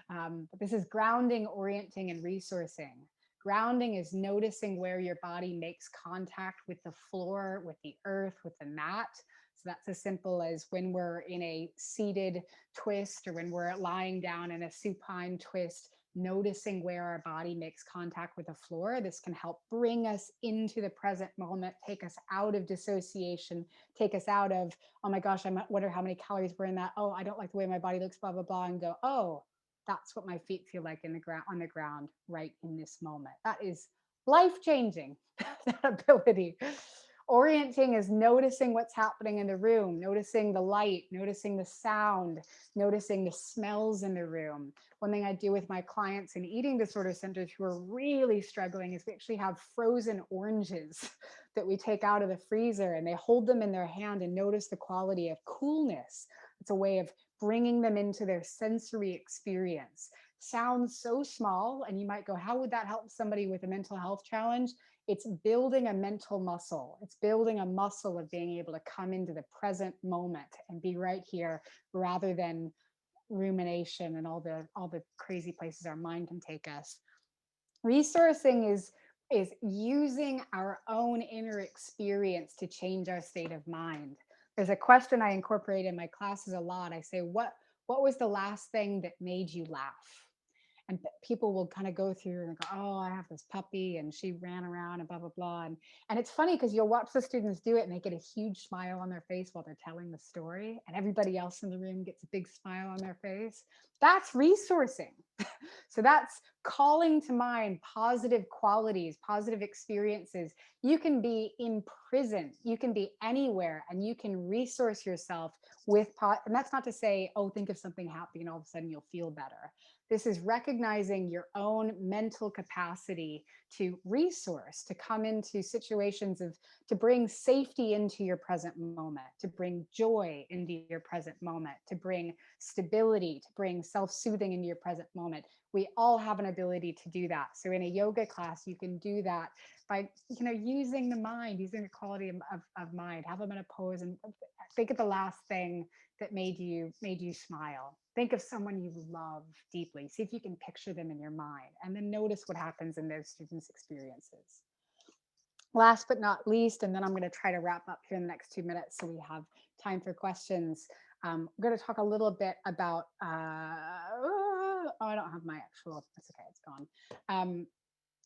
But this is grounding, orienting, and resourcing. Grounding is noticing where your body makes contact with the floor, with the earth, with the mat. So that's as simple as when we're in a seated twist or when we're lying down in a supine twist, noticing where our body makes contact with the floor. This can help bring us into the present moment, take us out of dissociation, take us out of, oh my gosh, I wonder how many calories were in that. Oh, I don't like the way my body looks, blah, blah, blah, and go, oh, that's what my feet feel like on the ground right in this moment. That is life-changing, that ability. Orienting is noticing what's happening in the room, noticing the light, noticing the sound, noticing the smells in the room. One thing I do with my clients in eating disorder centers who are really struggling is we actually have frozen oranges that we take out of the freezer and they hold them in their hand and notice the quality of coolness. It's a way of bringing them into their sensory experience. Sounds so small, and you might go, how would that help somebody with a mental health challenge? It's building a mental muscle. It's building a muscle of being able to come into the present moment and be right here rather than rumination and all the crazy places our mind can take us. Resourcing is using our own inner experience to change our state of mind. There's a question I incorporate in my classes a lot. I say, what was the last thing that made you laugh? And people will kind of go through and go, oh, I have this puppy and she ran around and blah, blah, blah. And it's funny because you'll watch the students do it and they get a huge smile on their face while they're telling the story. And everybody else in the room gets a big smile on their face. That's resourcing. So that's calling to mind positive qualities, positive experiences. You can be in prison, you can be anywhere, and you can resource yourself with, and that's not to say, oh, think of something happy and all of a sudden you'll feel better. This is recognizing your own mental capacity to resource, to come into situations to bring safety into your present moment, to bring joy into your present moment, to bring stability, to bring self-soothing into your present moment. We all have an ability to do that. So in a yoga class, you can do that by, using the mind, using the quality of mind. Have them in a pose and think of the last thing that made you smile. Think of someone you love deeply. See if you can picture them in your mind, and then notice what happens in those students' experiences. Last but not least, and then I'm going to try to wrap up here in the next 2 minutes so we have time for questions. I'm going to talk a little bit about, oh, I don't have my actual, that's okay, it's gone.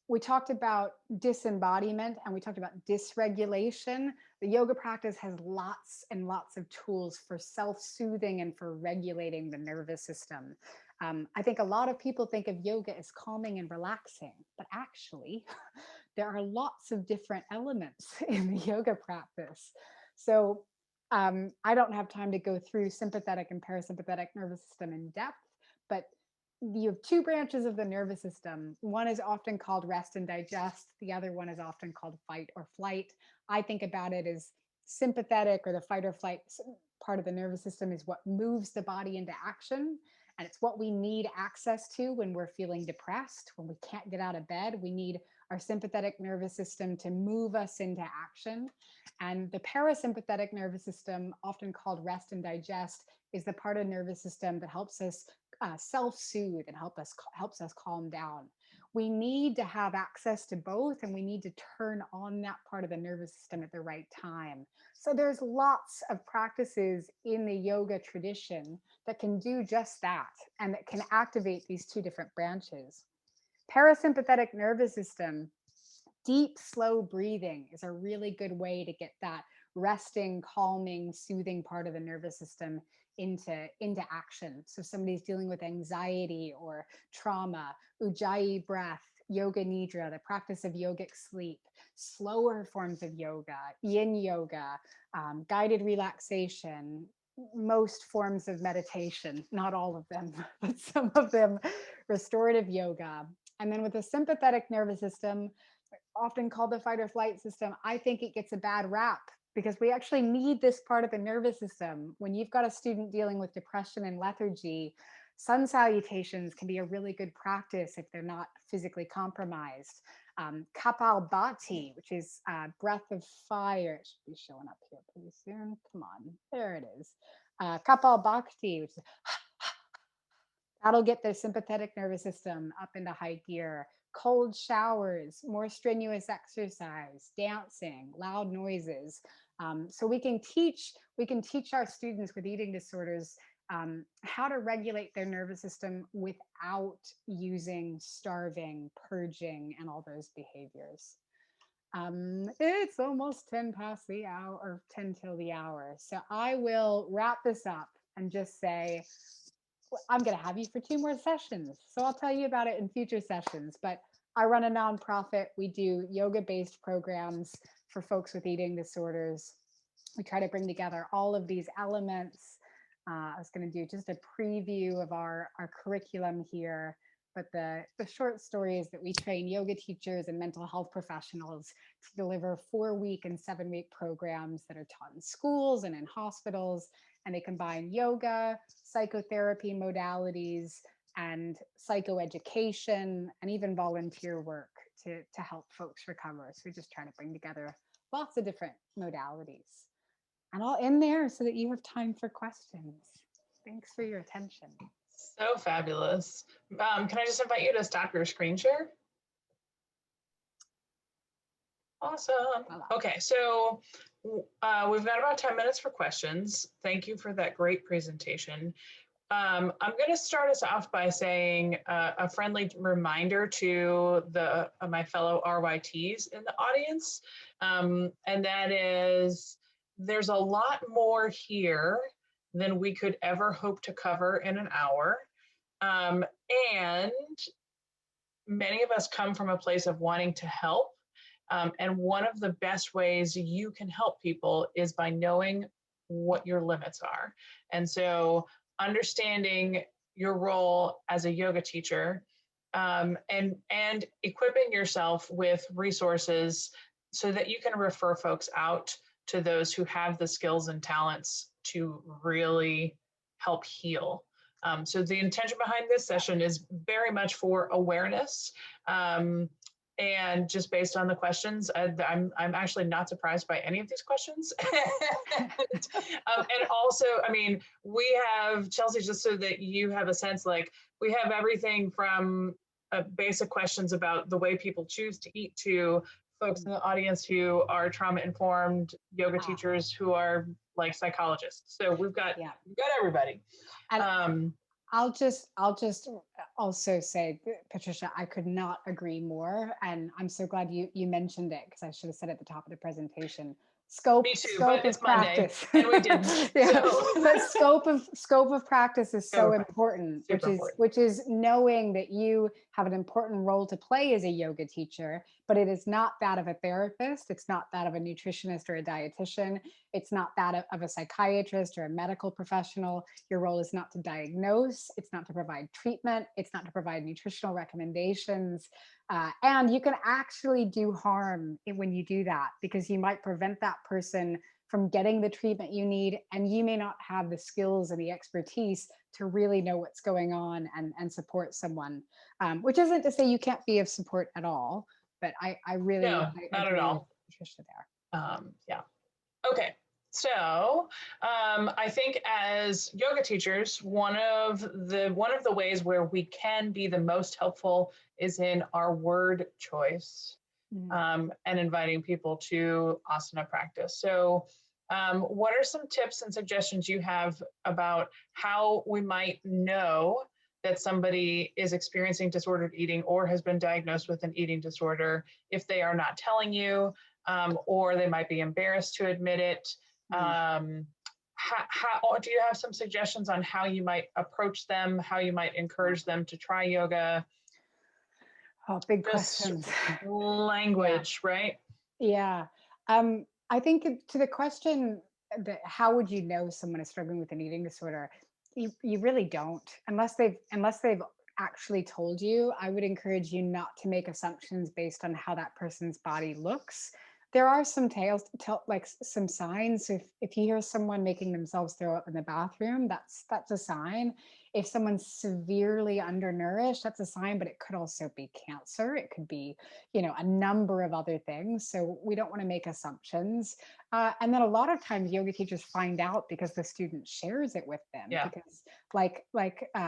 We talked about disembodiment and we talked about dysregulation. The yoga practice has lots and lots of tools for self-soothing and for regulating the nervous system. I think a lot of people think of yoga as calming and relaxing, but actually there are lots of different elements in the yoga practice. So I don't have time to go through sympathetic and parasympathetic nervous system in depth, but you have two branches of the nervous system. One is often called rest and digest. The other one is often called fight or flight. I think about it as sympathetic, or the fight or flight part of the nervous system is what moves the body into action. And it's what we need access to when we're feeling depressed, when we can't get out of bed. We need our sympathetic nervous system to move us into action. And the parasympathetic nervous system, often called rest and digest, is the part of the nervous system that helps us self-soothe and helps us calm down. We need to have access to both, and we need to turn on that part of the nervous system at the right time. So there's lots of practices in the yoga tradition that can do just that, and that can activate these two different branches. Parasympathetic nervous system deep, slow breathing is a really good way to get that resting, calming, soothing part of the nervous system into action. So if somebody's dealing with anxiety or trauma, ujjayi breath, yoga nidra, the practice of yogic sleep, slower forms of yoga, yin yoga, guided relaxation, most forms of meditation, not all of them, but some of them, restorative yoga. And then with the sympathetic nervous system, often called the fight or flight system, I think it gets a bad rap because we actually need this part of the nervous system. When you've got a student dealing with depression and lethargy, sun salutations can be a really good practice if they're not physically compromised. Kapalbhati, which is breath of fire, it should be showing up here pretty soon. Come on, there it is. Kapalbhati, which is that'll get the sympathetic nervous system up into high gear. Cold showers, more strenuous exercise, dancing, loud noises. So we can teach our students with eating disorders how to regulate their nervous system without using starving, purging, and all those behaviors. It's almost 10 past the hour, or 10 till the hour. So I will wrap this up and just say, I'm going to have you for 2 more sessions. So I'll tell you about it in future sessions. But I run a nonprofit. We do yoga-based programs for folks with eating disorders. We try to bring together all of these elements. I was going to do just a preview of our curriculum here. But the short story is that we train yoga teachers and mental health professionals to deliver 4-week and 7-week programs that are taught in schools and in hospitals. And they combine yoga, psychotherapy modalities, and psychoeducation, and even volunteer work to help folks recover. So we just try to bring together lots of different modalities. And I'll end there so that you have time for questions. Thanks for your attention. So fabulous. Can I just invite you to stop your screen share? Awesome. Okay, so we've got about 10 minutes for questions. Thank you for that great presentation. I'm going to start us off by saying a friendly reminder to my fellow RYTs in the audience, and that is there's a lot more here than we could ever hope to cover in an hour. And many of us come from a place of wanting to help. And one of the best ways you can help people is by knowing what your limits are. And so understanding your role as a yoga teacher, and equipping yourself with resources so that you can refer folks out to those who have the skills and talents to really help heal. So the intention behind this session is very much for awareness. And just based on the questions, I'm actually not surprised by any of these questions. And also, I mean, we have, Chelsea, just so that you have a sense, like we have everything from basic questions about the way people choose to eat to folks in the audience who are trauma-informed yoga teachers who are like psychologists. So we've got everybody. And I'll just also say, Patricia, I could not agree more. And I'm so glad you mentioned it, because I should have said at the top of the presentation. Scope of practice. And we didn't. Yeah. But scope of practice is so important, which is knowing that you have an important role to play as a yoga teacher, but it is not that of a therapist. It's not that of a nutritionist or a dietitian. It's not that of a psychiatrist or a medical professional. Your role is not to diagnose. It's not to provide treatment. It's not to provide nutritional recommendations. And you can actually do harm when you do that, because you might prevent that person from getting the treatment you need, and you may not have the skills and the expertise to really know what's going on and support someone, which isn't to say you can't be of support at all, but I really not at all, Patricia there. Yeah. Okay. So I think as yoga teachers, one of the ways where we can be the most helpful is in our word choice, and inviting people to asana practice. So what are some tips and suggestions you have about how we might know that somebody is experiencing disordered eating or has been diagnosed with an eating disorder if they are not telling you, or they might be embarrassed to admit it. How do you have some suggestions on how you might approach them, how you might encourage them to try yoga? Oh, big Just questions. Yeah. language, right? Yeah. I think to the question that how would you know someone is struggling with an eating disorder? You really don't unless they've actually told you. I would encourage you not to make assumptions based on how that person's body looks. There are some like some signs. If you hear someone making themselves throw up in the bathroom, that's a sign. If someone's severely undernourished, that's a sign, but it could also be cancer. It could be, a number of other things. So we don't want to make assumptions. And then a lot of times yoga teachers find out because the student shares it with them. Yeah. Because like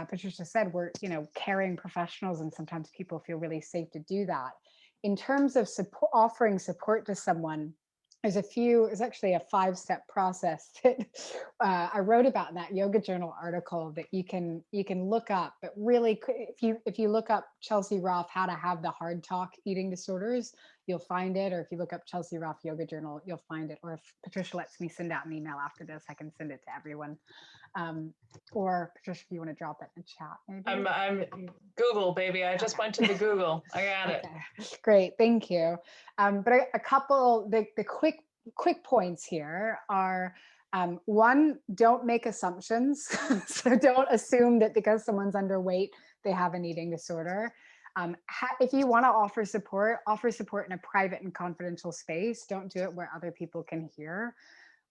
Patricia said, we're, caring professionals, and sometimes people feel really safe to do that. In terms of support, offering support to someone, there's actually a 5-step process that I wrote about in that Yoga Journal article that you can look up. But really, if you look up Chelsea Roff, How to Have the Hard Talk Eating Disorders, you'll find it. Or if you look up Chelsea Roff Yoga Journal, you'll find it. Or if Patricia lets me send out an email after this, I can send it to everyone. Or Patricia, if you want to drop it in the chat, maybe. I'm Google, baby. I just went to the Google. I got it. Okay, great, thank you. But a couple, the quick points here are, one, don't make assumptions. So don't assume that because someone's underweight, they have an eating disorder. If you want to offer support in a private and confidential space. Don't do it where other people can hear.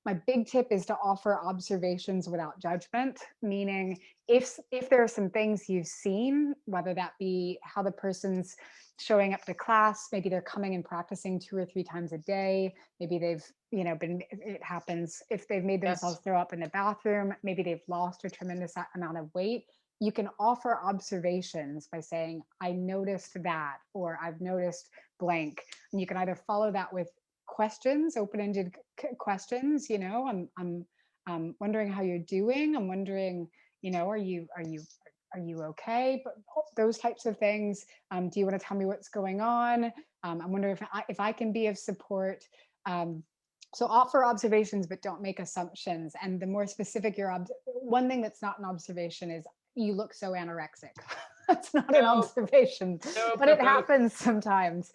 My big tip is to offer observations without judgment, meaning if there are some things you've seen, whether that be how the person's showing up to class, maybe they're coming and practicing 2 or 3 times a day, maybe they've, it happens if they've made themselves throw up in the bathroom, maybe they've lost a tremendous amount of weight. You can offer observations by saying, I noticed that, or I've noticed blank. And you can either follow that with questions, open-ended questions. I'm wondering how you're doing. I'm wondering, are you okay? But those types of things. Do you want to tell me what's going on? I'm wondering if I can be of support. So offer observations, but don't make assumptions. And the more specific one thing that's not an observation is, you look so anorexic. That's not an observation, but it happens sometimes.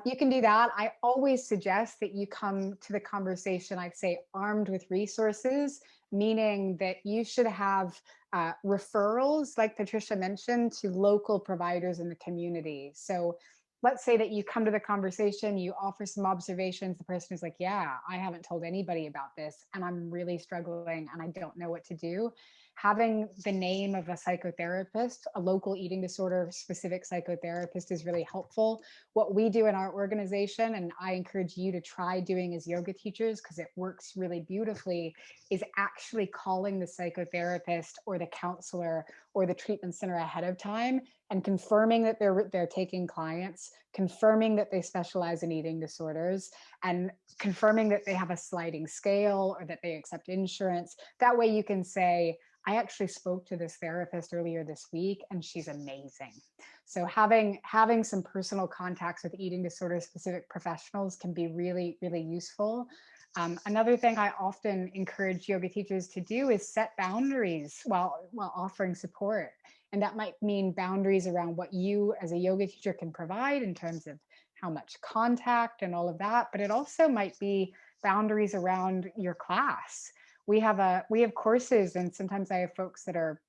You can do that. I always suggest that you come to the conversation, I'd say, armed with resources, meaning that you should have referrals, like Patricia mentioned, to local providers in the community. So let's say that you come to the conversation, you offer some observations, the person is like, yeah, I haven't told anybody about this, and I'm really struggling and I don't know what to do. Having the name of a psychotherapist, a local eating disorder specific psychotherapist, is really helpful. What we do in our organization, and I encourage you to try doing as yoga teachers because it works really beautifully, is actually calling the psychotherapist or the counselor or the treatment center ahead of time and confirming that they're taking clients, confirming that they specialize in eating disorders, and confirming that they have a sliding scale or that they accept insurance. That way you can say, I actually spoke to this therapist earlier this week and she's amazing. So having some personal contacts with eating disorder specific professionals can be really, really useful. Another thing I often encourage yoga teachers to do is set boundaries while offering support. And that might mean boundaries around what you as a yoga teacher can provide in terms of how much contact and all of that, but it also might be boundaries around your class. We have courses, and sometimes I have folks that are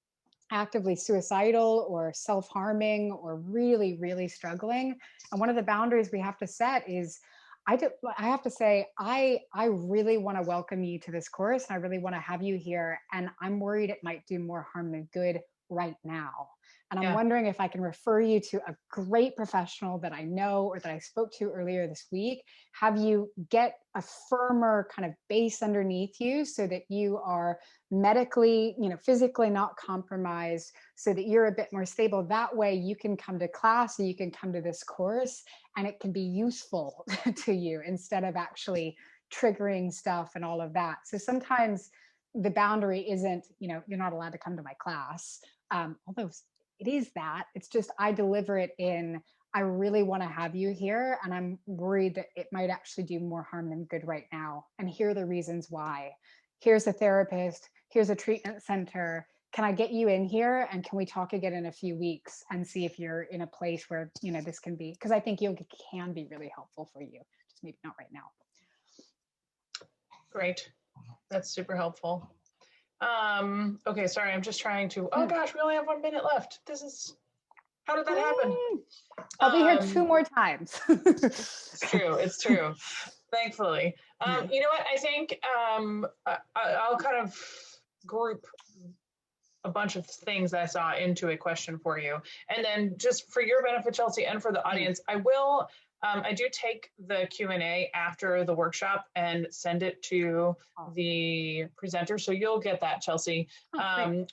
actively suicidal or self-harming or really, really struggling. And one of the boundaries we have to set is, I have to say, I really want to welcome you to this course, and I really want to have you here. And I'm worried it might do more harm than good right now. And I'm wondering if I can refer you to a great professional that I know or that I spoke to earlier this week, have you get a firmer kind of base underneath you so that you are medically, physically not compromised, so that you're a bit more stable. That way you can come to class, or you can come to this course, and it can be useful to you instead of actually triggering stuff and all of that. So sometimes the boundary isn't, you're not allowed to come to my class. Although it is that. It's just I deliver it in, I really want to have you here, and I'm worried that it might actually do more harm than good right now. And here are the reasons why. Here's a therapist, here's a treatment center. Can I get you in here, and can we talk again in a few weeks and see if you're in a place where, you know, this can be, because I think yoga can be really helpful for you, just maybe not right now. Great. That's super helpful. Okay, sorry, I'm just trying to, oh gosh, we only have 1 minute left. This is, how did that happen? I'll be here 2 more times. It's true, thankfully. You know what, I think I'll kind of group a bunch of things that I saw into a question for you. And then just for your benefit, Chelsea, and for the audience, I do take the Q&A after the workshop and send it to the presenter. So you'll get that, Chelsea.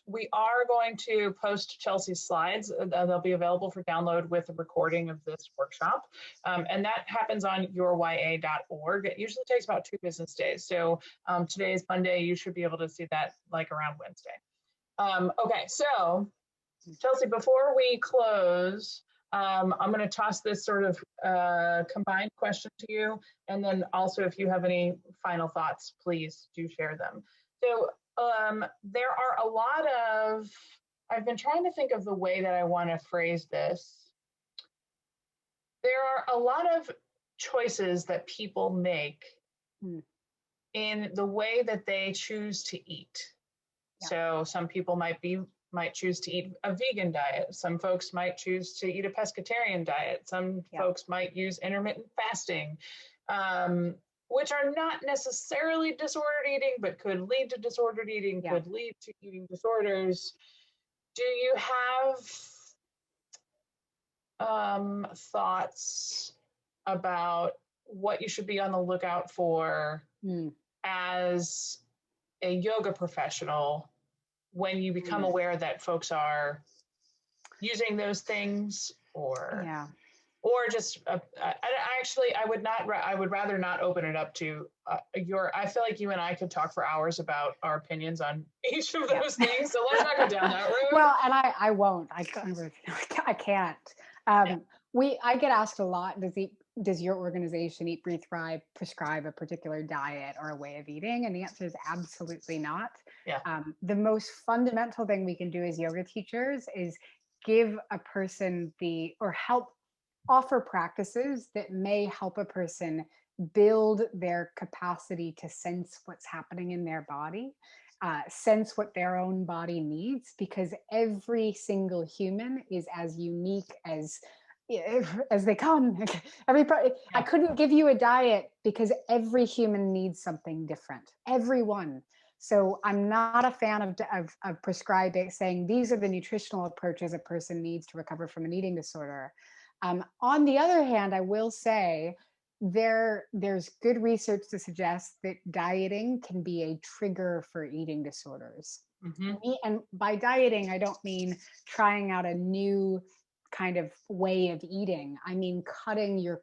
We are going to post Chelsea's slides. They'll be available for download with a recording of this workshop. And that happens on yourya.org. It usually takes about 2 business days. So today is Monday. You should be able to see that like around Wednesday. Okay, so Chelsea, before we close, I'm going to toss this sort of combined question to you. And then also, if you have any final thoughts, please do share them. So there are a lot of, I've been trying to think of the way that I want to phrase this. There are a lot of choices that people make in the way that they choose to eat. Yeah. So some people might choose to eat a vegan diet. Some folks might choose to eat a pescatarian diet. Some folks might use intermittent fasting, which are not necessarily disordered eating, but could lead to disordered eating, could lead to eating disorders. Do you have thoughts about what you should be on the lookout for as a yoga professional when you become aware that folks are using those things, or just I would rather not open it up to I feel like you and I could talk for hours about our opinions on each of those things, so let's not go down that road. Well, and I won't. I can't. I get asked a lot, does your organization Eat, Breathe, Thrive prescribe a particular diet or a way of eating? And the answer is absolutely not. The most fundamental thing we can do as yoga teachers is give a person offer practices that may help a person build their capacity to sense what's happening in their body, sense what their own body needs, because every single human is as unique as they come. I couldn't give you a diet because every human needs something different, everyone. So I'm not a fan of prescribing, saying these are the nutritional approaches a person needs to recover from an eating disorder. On the other hand, I will say there's good research to suggest that dieting can be a trigger for eating disorders. And by dieting, I don't mean trying out a new kind of way of eating. I mean cutting your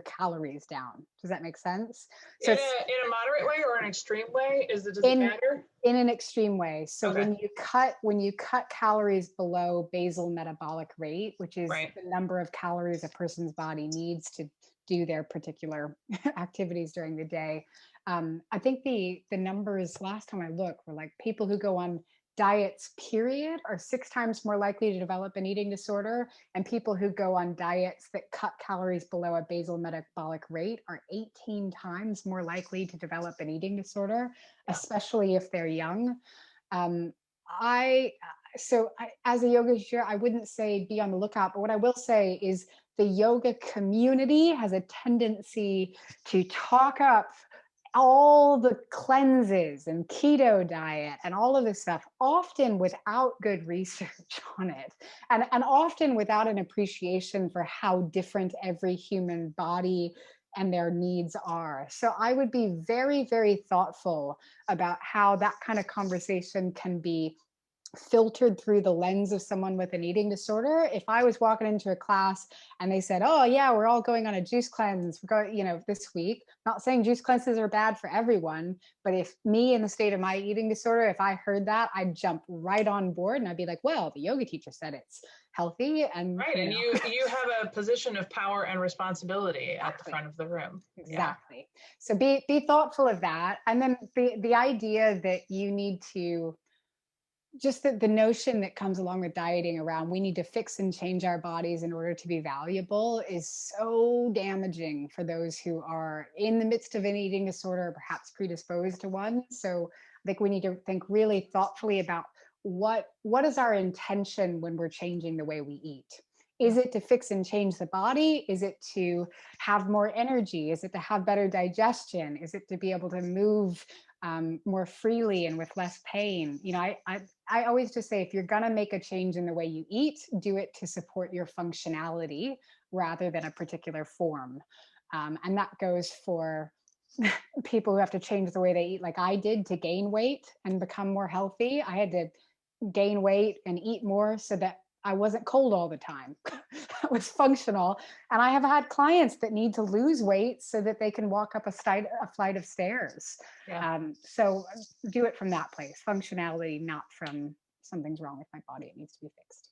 calories down. Does that make sense? So in a moderate way or an extreme way? Does it matter? In an extreme way. So when you cut calories below basal metabolic rate, which is the number of calories a person's body needs to do their particular activities during the day. I think the numbers last time I looked were like people who go on diets period are 6 times more likely to develop an eating disorder, and people who go on diets that cut calories below a basal metabolic rate are 18 times more likely to develop an eating disorder, especially if they're young. As a yoga teacher, I wouldn't say be on the lookout, but what I will say is the yoga community has a tendency to talk up all the cleanses and keto diet and all of this stuff, often without good research on it, and often without an appreciation for how different every human body and their needs are. So I would be very, very thoughtful about how that kind of conversation can be filtered through the lens of someone with an eating disorder. If I was walking into a class and they said, "Oh yeah, we're all going on a juice cleanse, we're going, this week." Not saying juice cleanses are bad for everyone, but if me in the state of my eating disorder, if I heard that, I'd jump right on board and I'd be like, "Well, the yoga teacher said it's healthy," and Right, and you have a position of power and responsibility at the Exactly. front of the room. Exactly. So be thoughtful of that, and then the idea that you need to just the notion that comes along with dieting around we need to fix and change our bodies in order to be valuable is so damaging for those who are in the midst of an eating disorder or perhaps predisposed to one. So I think we need to think really thoughtfully about what is our intention when we're changing the way we eat. Is it to fix and change the body? Is it to have more energy? Is it to have better digestion? Is it to be able to move more freely and with less pain? I always just say, if you're going to make a change in the way you eat, do it to support your functionality rather than a particular form. And that goes for people who have to change the way they eat, like I did, to gain weight and become more healthy. I had to gain weight and eat more so that I wasn't cold all the time. I was functional. And I have had clients that need to lose weight so that they can walk up a flight of stairs. So do it from that place, functionality, not from something's wrong with my body, it needs to be fixed.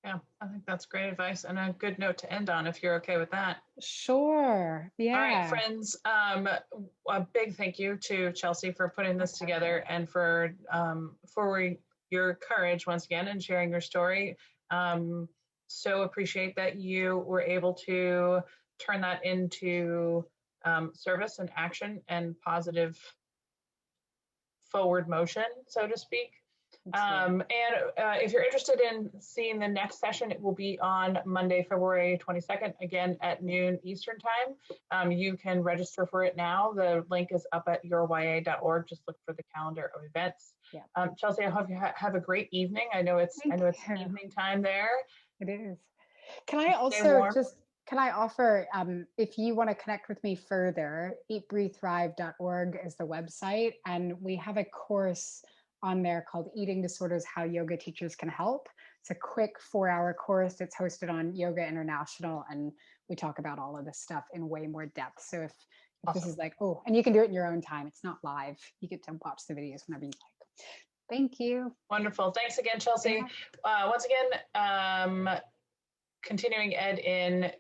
Yeah, I think that's great advice and a good note to end on, if you're okay with that. Sure. Yeah. All right, friends. A big thank you to Chelsea for putting this together and for your courage once again and sharing your story. So appreciate that you were able to turn that into service and action and positive forward motion, so to speak. If you're interested in seeing the next session, it will be on Monday, February 22nd, again at noon Eastern time. You can register for it now. The link is up at yourya.org. Just look for the calendar of events. Yeah. Chelsea, I hope you have a great evening. I know it's evening time there. It is. Can I also can I offer, if you want to connect with me further, eatbreathethrive.org is the website, and we have a course on there called Eating Disorders, How Yoga Teachers Can Help. It's a quick 4-hour course. It's hosted on Yoga International, and we talk about all of this stuff in way more depth. So if awesome. This is like, oh, and you can do it in your own time. It's not live. You get to watch the videos whenever you like. Thank you. Wonderful. Thanks again, Chelsea. Yeah. Once again, continuing ed in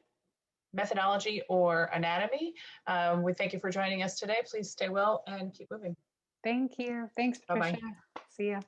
methodology or anatomy. We thank you for joining us today. Please stay well and keep moving. Thank you. Thanks, Patricia. Bye-bye. See ya.